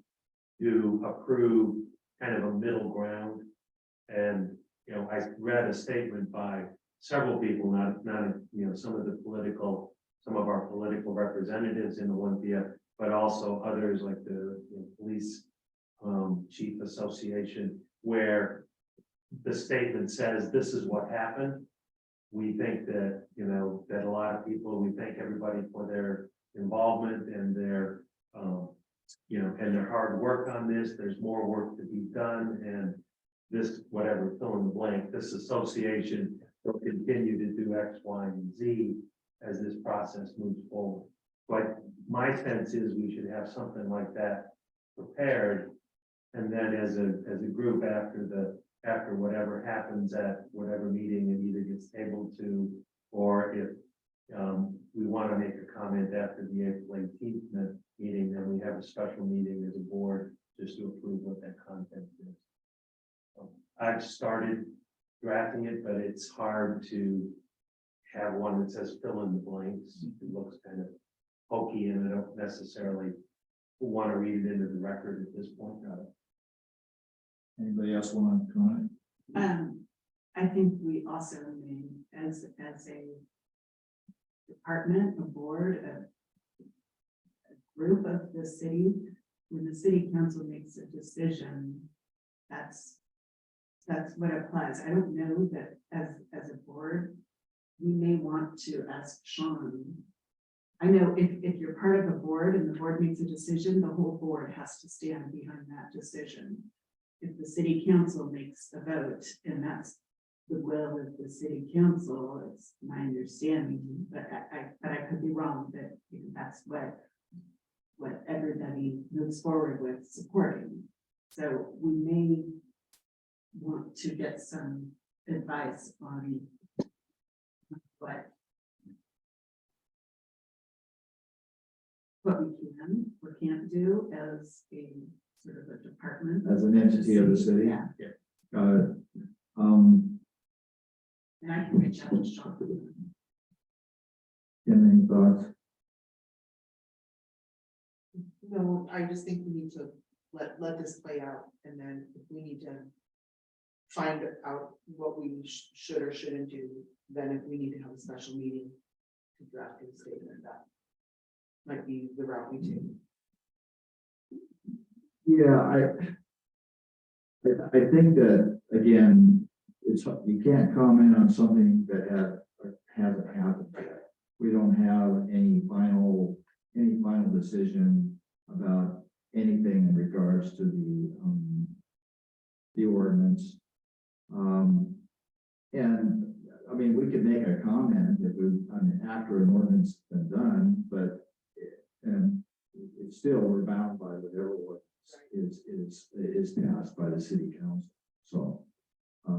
to approve kind of a middle ground. And, I read a statement by several people, not some of our political representatives in Olympia, but also others like the police chief association, where the statement says, this is what happened. We think that, that a lot of people, we thank everybody for their involvement and their, and their hard work on this. There's more work to be done, and this, whatever, fill in the blank, this association will continue to do X, Y, and Z as this process moves forward. But my sense is we should have something like that prepared. And then as a group, after whatever happens at whatever meeting, it either gets tabled to, or if we want to make a comment after the April 18th meeting, then we have a special meeting as a board to just to approve what that content is. I've started drafting it, but it's hard to have one that says fill in the blanks. It looks kind of hokey and I don't necessarily want to read it into the record at this point. Anybody else want to comment? I think we also need, as a department, a board, a group of the city, when the city council makes a decision, that's what applies. I don't know that as a board, we may want to ask Sean. I know if you're part of a board and the board makes a decision, the whole board has to stand behind that decision. If the city council makes a vote and that's the will of the city council, it's my understanding, but I could be wrong, that that's what everybody moves forward with supporting. So we may want to get some advice on what we can or can't do as a sort of a department. As an entity of the city? Yeah, Got it. and I can reach out to Sean. Any thoughts? No, I just think we need to let this play out, and then if we need to find out what we should or shouldn't do, then if we need to have a special meeting to draft a statement, that might be the route we take. Yeah, I think that, again, you can't comment on something that hasn't happened yet. We don't have any final decision about anything in regards to the ordinance. And I mean, we could make a comment after an ordinance has been done, but it's still, we're bound by whatever is passed by the city council. So I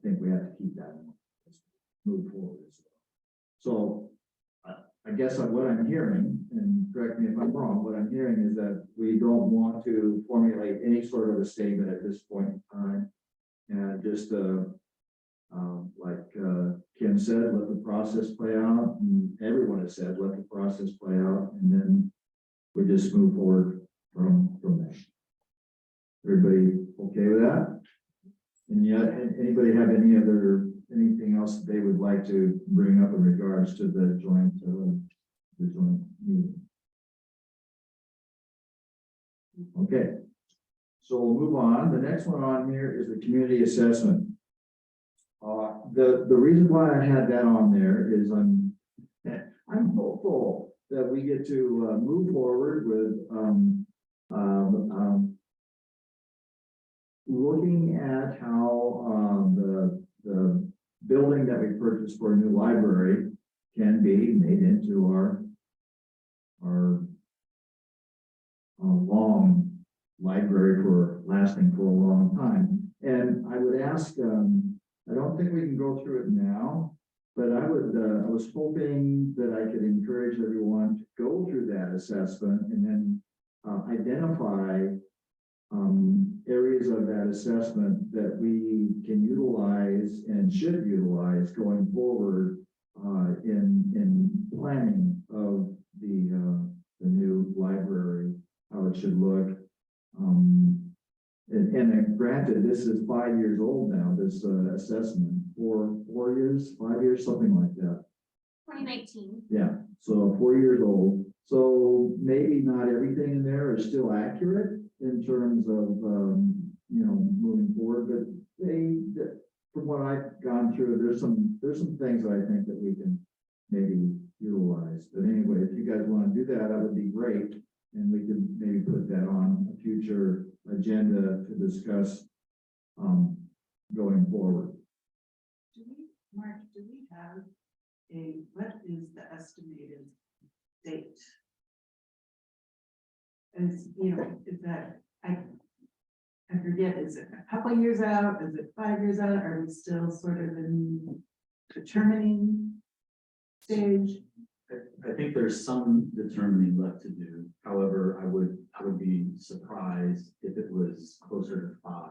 think we have to keep that in mind as we move forward as well. So I guess what I'm hearing, and correct me if I'm wrong, what I'm hearing is that we don't want to formulate any sort of a statement at this point in time. And just like Kim said, let the process play out, and everyone has said, let the process play out, and then we just move forward from there. Everybody okay with that? And yet, anybody have anything else that they would like to bring up in regards to the joint meeting? Okay, so we'll move on. The next one on here is the community assessment. The reason why I had that on there is I'm hopeful that we get to move forward with looking at how the building that we purchased for a new library can be made into our long library lasting for a long time. And I would ask, I don't think we can go through it now, but I was hoping that I could encourage everyone to go through that assessment and then identify areas of that assessment that we can utilize and should utilize going forward in planning of the new library, how it should look. And granted, this is 5 years old now, this assessment, 4 years, 5 years, something like that. 2019. Yeah, so 4 years old. So maybe not everything in there is still accurate in terms of, moving forward, but from what I've gone through, there's some things that I think that we can maybe utilize. But anyway, if you guys want to do that, that would be great. And we could maybe put that on a future agenda to discuss going forward. Mark, do we have what is the estimated date? And is that, I forget, is it a couple of years out? Is it 5 years out? Are we still sort of in determining stage? I think there's some determining left to do. However, I would be surprised if it was closer to 5.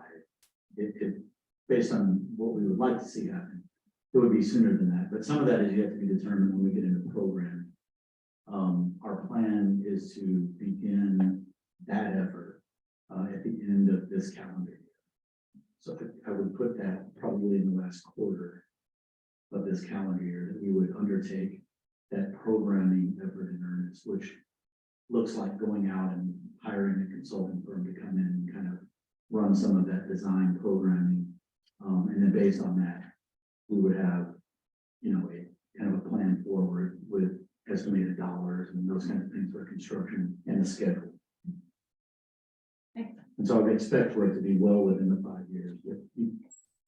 Based on what we would like to see happen, it would be sooner than that. But some of that is yet to be determined when we get into programming. Our plan is to begin that effort at the end of this calendar year. So I would put that probably in the last quarter of this calendar year, that we would undertake that programming effort in earnest, which looks like going out and hiring a consulting firm to come in and kind of run some of that design programming. And then based on that, we would have, you know, a kind of a plan forward with estimated dollars and those kind of things for construction and the schedule. Okay. And so I would expect for it to be well within the 5 years, but you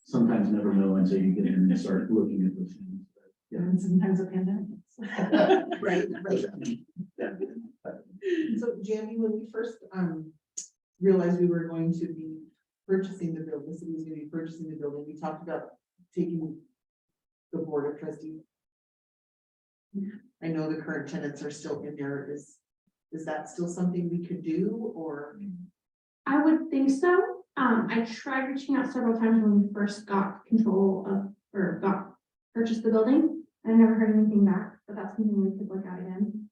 sometimes never know until you get in and start looking at those things. But, yeah. And sometimes a pandemic. Right, right. So Jamie, when we first realized we were going to be purchasing the building, the city was gonna be purchasing the building, we talked about taking the board of trustees. I know the current tenants are still in there. Is that still something we could do, or? I would think so. I tried reaching out several times when we first got control of, or purchased the building. I never heard anything back, but that's something we could look at again.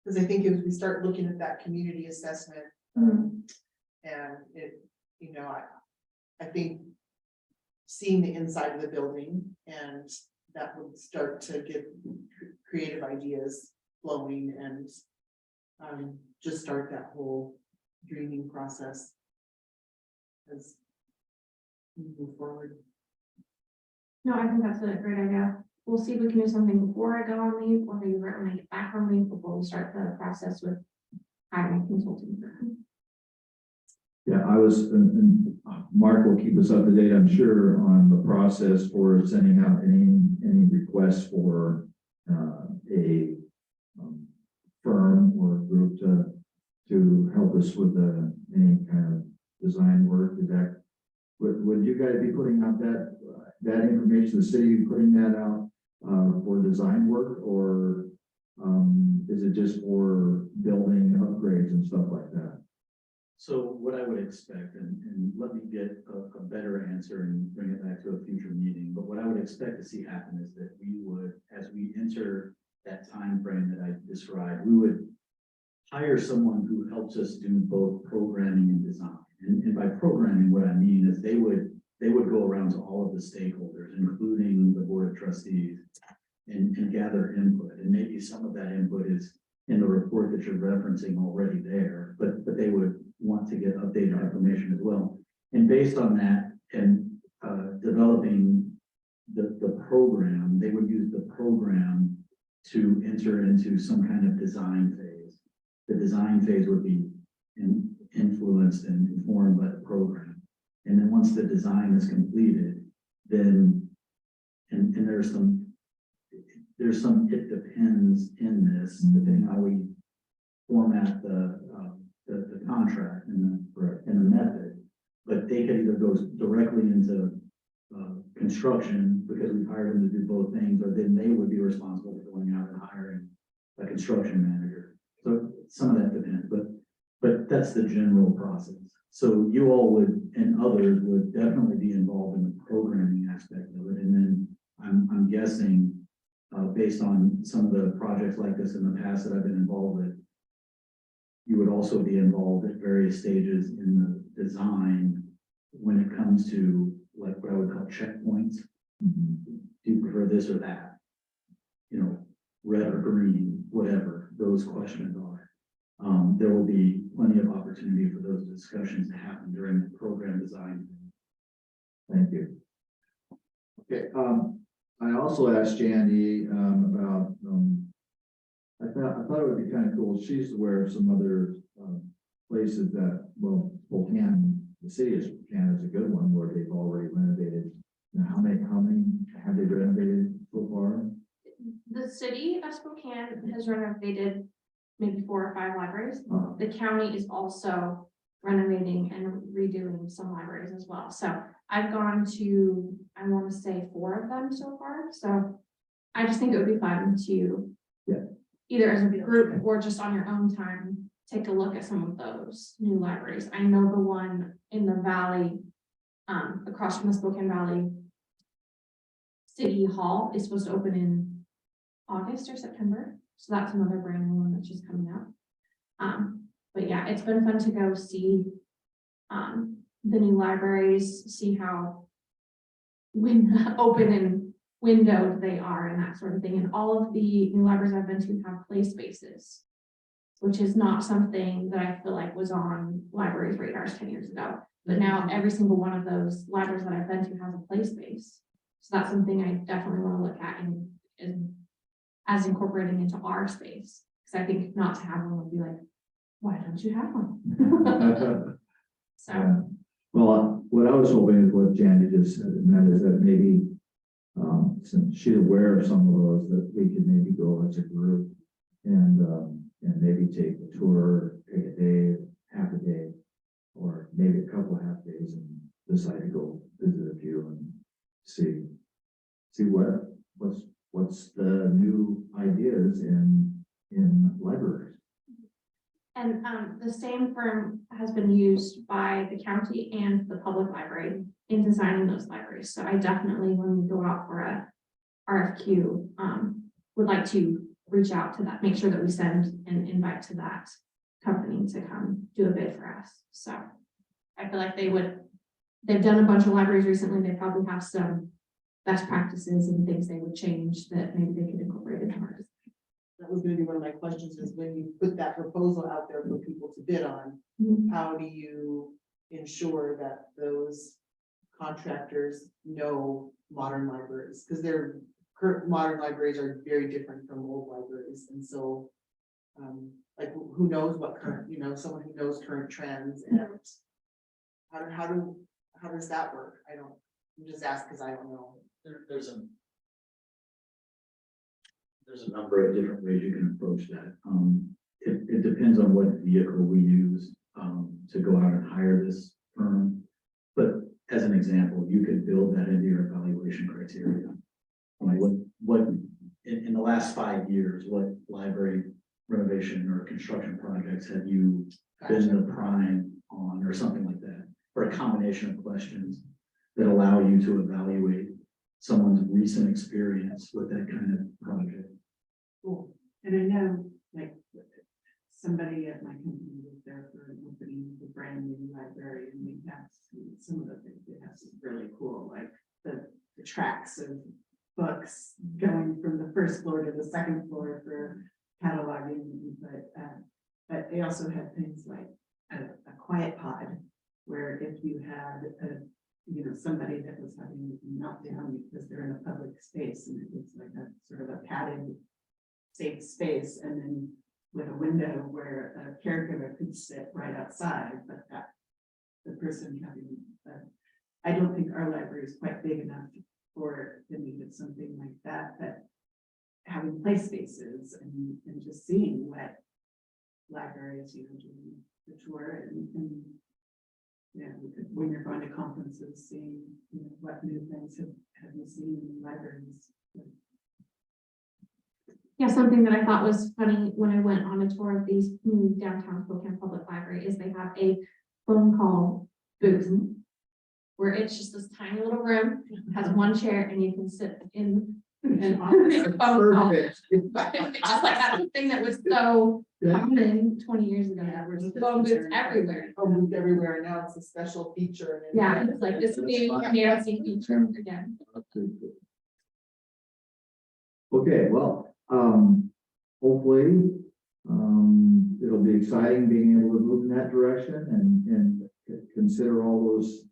Because I think if we start looking at that community assessment, Mhm. and it, you know, I think seeing the inside of the building, and that would start to get creative ideas flowing, and just start that whole dreaming process as we move forward. No, I think that's a great idea. We'll see if we can do something before I go on leave, or maybe right when I get back from leave, before we start the process with hiring a consulting firm. Yeah, and Mark will keep us up to date, I'm sure, on the process for sending out any requests for a firm or group to help us with any kind of design work. Is that, would you guys be putting out that information, the city be putting that out for design work, or is it just for building upgrades and stuff like that? So what I would expect, and let me get a better answer and bring it back to a future meeting, but what I would expect to see happen is that we would, as we enter that time frame that I described, we would hire someone who helps us do both programming and design. And by programming, what I mean is they would go around to all of the stakeholders, including the board of trustees, and gather input. And maybe some of that input is in the report that you're referencing already there, but they would want to get updated information as well. And based on that and developing the program, they would use the program to enter into some kind of design phase. The design phase would be influenced and informed by the program. And then once the design is completed, then, and there's some it depends in this, depending how we format the contract and the method, but they could either go directly into construction because we've hired them to do both things, or then they would be responsible for going out and hiring a construction manager. So some of that depends, but that's the general process. So you all would, and others would definitely be involved in the programming aspect of it. And then I'm guessing, based on some of the projects like this in the past that I've been involved with, you would also be involved at various stages in the design when it comes to like what I would call checkpoints. Do you prefer this or that? You know, red or green, whatever those questions are. There will be plenty of opportunity for those discussions to happen during the program design. Thank you. Okay, I also asked Jandy about, I thought it would be kind of cool. She's aware of some other places that, well, Spokane, the city of Spokane is a good one where they've already renovated. Now, how many have they renovated so far? The city of Spokane has renovated maybe 4 or 5 libraries. Uh, The county is also renovating and redoing some libraries as well. So I've gone to, I want to say 4 of them so far. So I just think it would be fun to Yeah. either as a group or just on your own time, take a look at some of those new libraries. I know the one in the valley, across from the Spokane Valley City Hall is supposed to open in August or September. So that's another brand new one that's just coming up. But yeah, it's been fun to go see the new libraries, see how open and windowed they are and that sort of thing. And all of the new libraries I've been to have play spaces, which is not something that I feel like was on libraries' radars 10 years ago. But now every single one of those libraries that I've been to has a play space. So that's something I definitely want to look at and as incorporating into our space. Because I think not to have one would be like, why don't you have one? So. Yeah. Well, what I was hoping is what Jandy just said, and that is that maybe, since she's aware of some of those, that we could maybe go as a group and maybe take a tour, take a day, half a day, or maybe a couple of half days and decide to go visit a few and see what's the new ideas in libraries. And the same firm has been used by the county and the public library in designing those libraries. So I definitely, when we go out for a RFQ, would like to reach out to that, make sure that we send an invite to that company to come do a bid for us. So I feel like they've done a bunch of libraries recently. They probably have some best practices and things they would change that maybe they could incorporate into ours. That was gonna be one of my questions, is when you put that proposal out there for people to bid on, how do you ensure that those contractors know modern libraries? Because their current modern libraries are very different from old libraries, and so like who knows what current, someone who knows current trends, and how does that work? I'm just asked because I don't know. There's a number of different ways you can approach that. It depends on what vehicle we use to go out and hire this firm. But as an example, you could build that into your evaluation criteria. What in the last 5 years, what library renovation or construction projects have you been the prime on, or something like that, or a combination of questions that allow you to evaluate someone's recent experience with that kind of project. Cool. And I know, like, somebody at my company was there for an opening of a brand new library, and we have some of the things that have some really cool, like the tracks of books going from the first floor to the second floor for cataloging, but they also had things like a quiet pod, where if you had somebody that was having a meltdown because they're in a public space, and it was like a sort of a padded safe space, and then with a window where a caregiver could sit right outside, but that the person having, I don't think our library is quite big enough for the need of something like that, but having play spaces and just seeing what libraries, doing the tour and when you're going to conferences, seeing, what new things have you seen in libraries? Yeah, something that I thought was funny when I went on a tour of these new downtown Spokane Public Library is they have a phone call booth where it's just this tiny little room, has one chair, and you can sit in an office phone call. Perfect. It's just like that's the thing that was so common 20 years ago. Yeah, we're just Phone booths everywhere. Moved everywhere, and now it's a special feature. and- Yeah, it's like this new fancy feature again. Okay, well, hopefully, it'll be exciting being able to move in that direction and consider all those,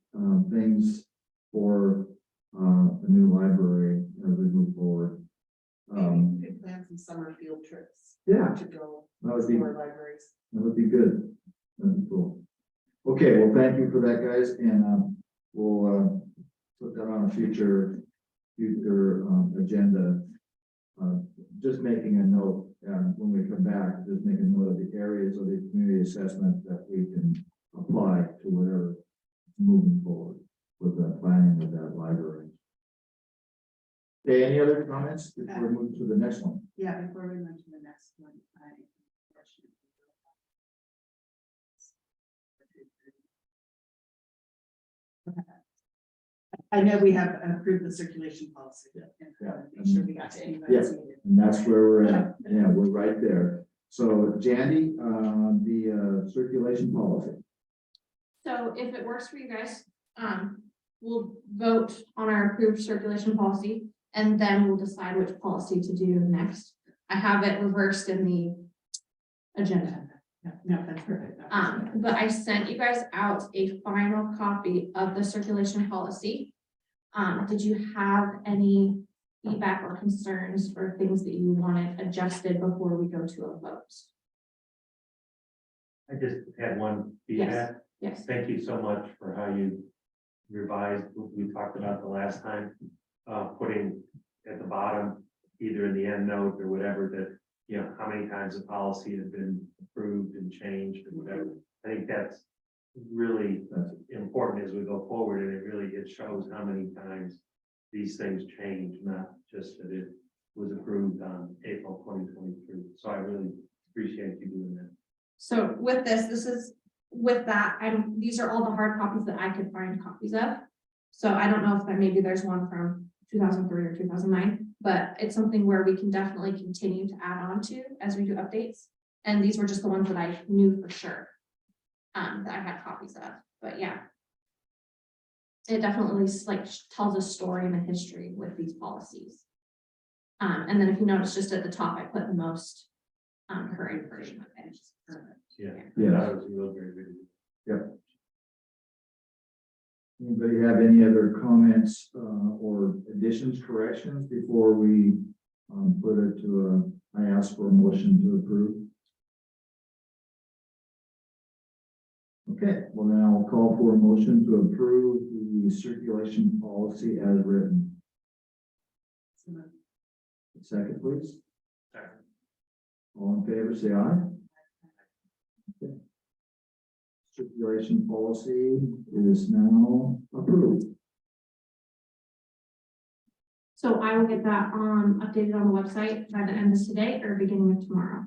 things for, the new library as we move forward. Maybe we could plan some summer field trips Yeah, to go that would be, explore libraries. good. That'd be cool. Okay, well, thank you for that, guys, and, we'll, put that on a future agenda. Just making a note, when we come back, just make a note of the areas of the community assessment that we can apply to whatever moving forward with the planning of that library. Okay, any other comments before we move to the next one? Yeah, before we move to the next one, I know we have approved the circulation policy. Yeah. Make sure we got to anybody. Yeah. And that's where we're at. Yeah, we're right there. So Jandy, the circulation policy. So if it works for you guys, we'll vote on our approved circulation policy and then we'll decide which policy to do next. I have it reversed in the agenda. No, that's perfect. But I sent you guys out a final copy of the circulation policy. Did you have any feedback or concerns or things that you wanted adjusted before we go to a vote? I just had one feedback. Yes, Thank you so much for how you revised what we talked about the last time. Putting at the bottom, either in the end note or whatever, that, you know, how many times the policy has been approved and changed or whatever. I think that's really important as we go forward, and it shows how many times these things change, not just that it was approved on April 2023. So I really appreciate you doing that. so with these are all the hard copies that I could find copies of. So I don't know if maybe there's one from 2003 or 2009, but it's something where we can definitely continue to add on to as we do updates. And these were just the ones that I knew for sure, that I had copies of, but yeah. It definitely like tells a story and a history with these policies. And then if you notice, just at the top, I put the most current version of it. Yeah. Yeah. That was a real great video. Anybody have any other comments or additions, corrections before we put it to I ask for a motion to approve? Okay, well then I'll call for a motion to approve the circulation policy as written. Second, please. Second. All in favor, say aye. Okay. Circulation policy is now approved. So I will get that updated on the website by the end of today or beginning of tomorrow.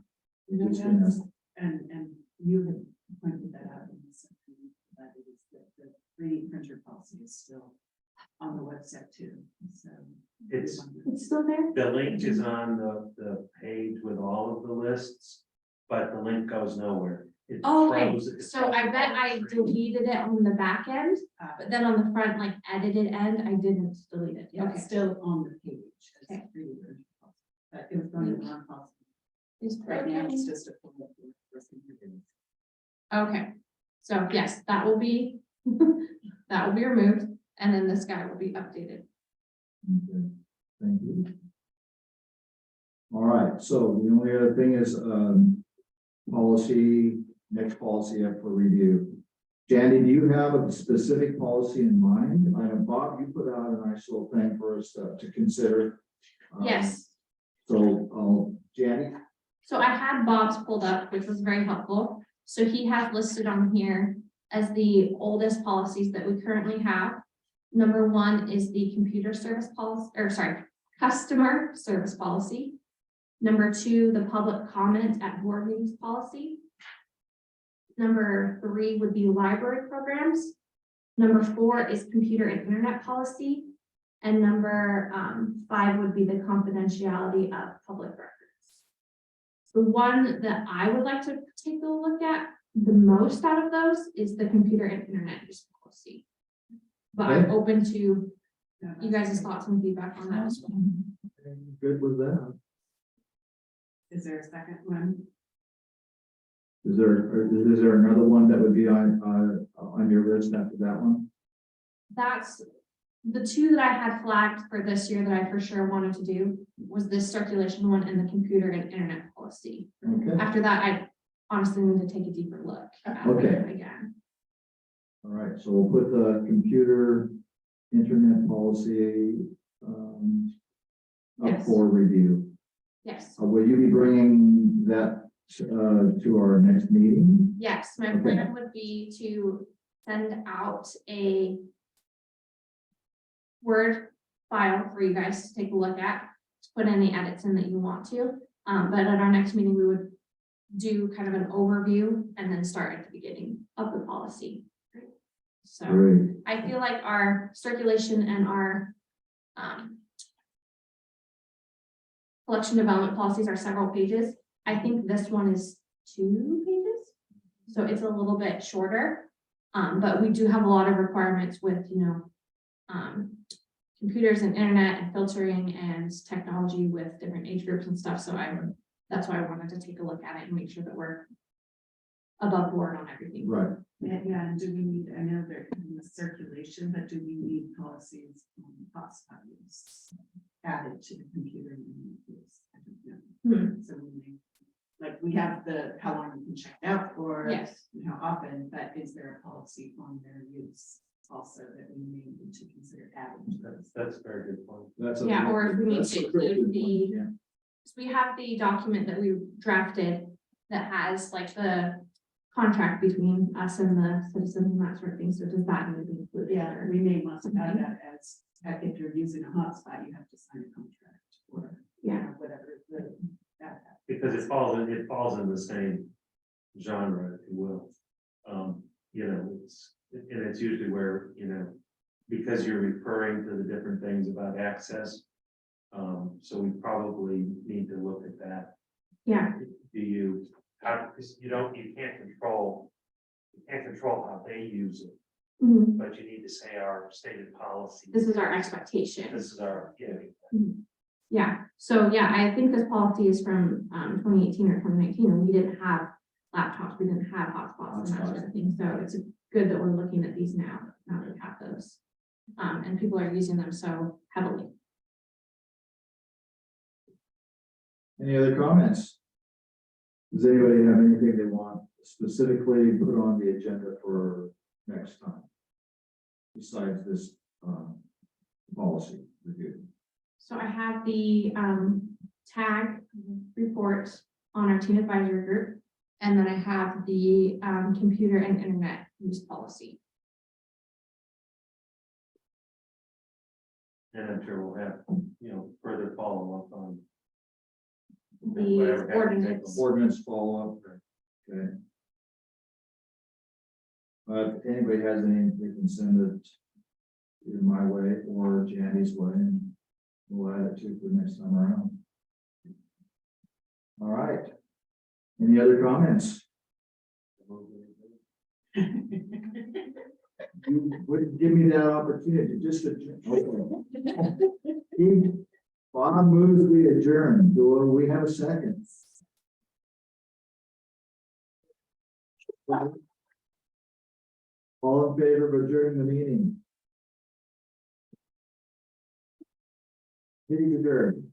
Just gonna- And you had pointed that out in this, that it is the 3D printer policy is still on the website too, so. It's- It's still there? The link is on the page with all of the lists, but the link goes nowhere. It Oh, okay, froze- it so I froze bet on I the screen. deleted it on the back end, but then on the front, like edited end, I didn't delete it. Yeah, Okay. it's still on the page. as Okay. 3D printer policy, but it was going to be one policy. Is Right now, it's broken. just a. full of the first thing. Okay, so yes, that will be, that will be removed, and then this guy will be updated. Okay, thank you. All right, so the only other thing is, next policy up for review. Jandy, do you have a specific policy in mind? I know Bob, you put out a nice little thing for us to consider. Yes, So, Jandy, so I had Bob's pulled up, which was very helpful. So he has listed on here as the oldest policies that we currently have. Number 1 is the computer service policy, or sorry, customer service policy. Number 2, the public comment at board meetings policy. Number 3 would be library programs. Number 4 is computer and internet policy. And number 5 would be the confidentiality of public records. The one that I would like to take a look at the most out of those is the computer and internet use policy. But I'm Okay. open to Yeah, you guys' thoughts and feedback on that as well. good with that? Is there a second one? Is there another one that would be on your list after that one? That's the 2 that I had flagged for this year that I for sure wanted to do was this circulation one and the computer and internet policy. Okay, After that, I honestly need to take a deeper look at Okay. it again. all right, so we'll put the computer internet policy up Yes. for review. Yes, Will you be bringing that to our next meeting? yes, my Okay. plan would be to send out a Word file for you guys to take a look at, to put any edits in that you want to. But at our next meeting, we would do kind of an overview and then start at the beginning of the policy. So Great. I feel like our circulation and our collection development policies are several pages. I think this one is 2 pages. So it's a little bit shorter. But we do have a lot of requirements with, computers and internet and filtering and technology with different age groups and stuff. So that's why I wanted to take a look at it and make sure that we're above board on everything. Right. Yeah, and do we need, I know they're in the circulation, but do we need policies on hotspot use added to the computer use? I don't know. So we may, like, we have how long you can check out for. Yes. How often, but is there a policy on their use also that we may need to consider adding? That's a very good point. That's Yeah, or if we need that's to a pretty good include point, the- yeah. So we have the document that we drafted that has like the contract between us and the citizens and that sort of thing. So does that need to be included? Yeah, or- we may want to add that as, if you're using a hotspot, you have to sign a contract or. Yeah. Whatever that. Because it falls in the same genre, if you will. It's usually where, because you're referring to the different things about access. So we probably need to look at that. Yeah, Because you can't control how they use it, Mhm. but you need to say our stated policy. This is our expectation. This is our, yeah. Yeah, so yeah, I think this policy is from 2018 or 2019, and we didn't have laptops, we didn't have hotspots and that sort of thing, so it's good that we're looking at these now that we have those. And people are using them so heavily. Any other comments? Does anybody have anything they want specifically put on the agenda for next time? Besides this, policy review? So I have the tag report on our teen advisory group, and then I have the computer and internet use policy. And I'm sure we'll have, further follow-up on. The whatever happens. ordinance. Ordinance follow-up, okay. If anybody has any, they can send it either my way or Jandy's way, and we'll add it to for next time around. All right. Any other comments? You wouldn't give me that opportunity, just to. Bob moves, we adjourn. Do we have a second? All in favor of adjourning the meeting? Meeting adjourned.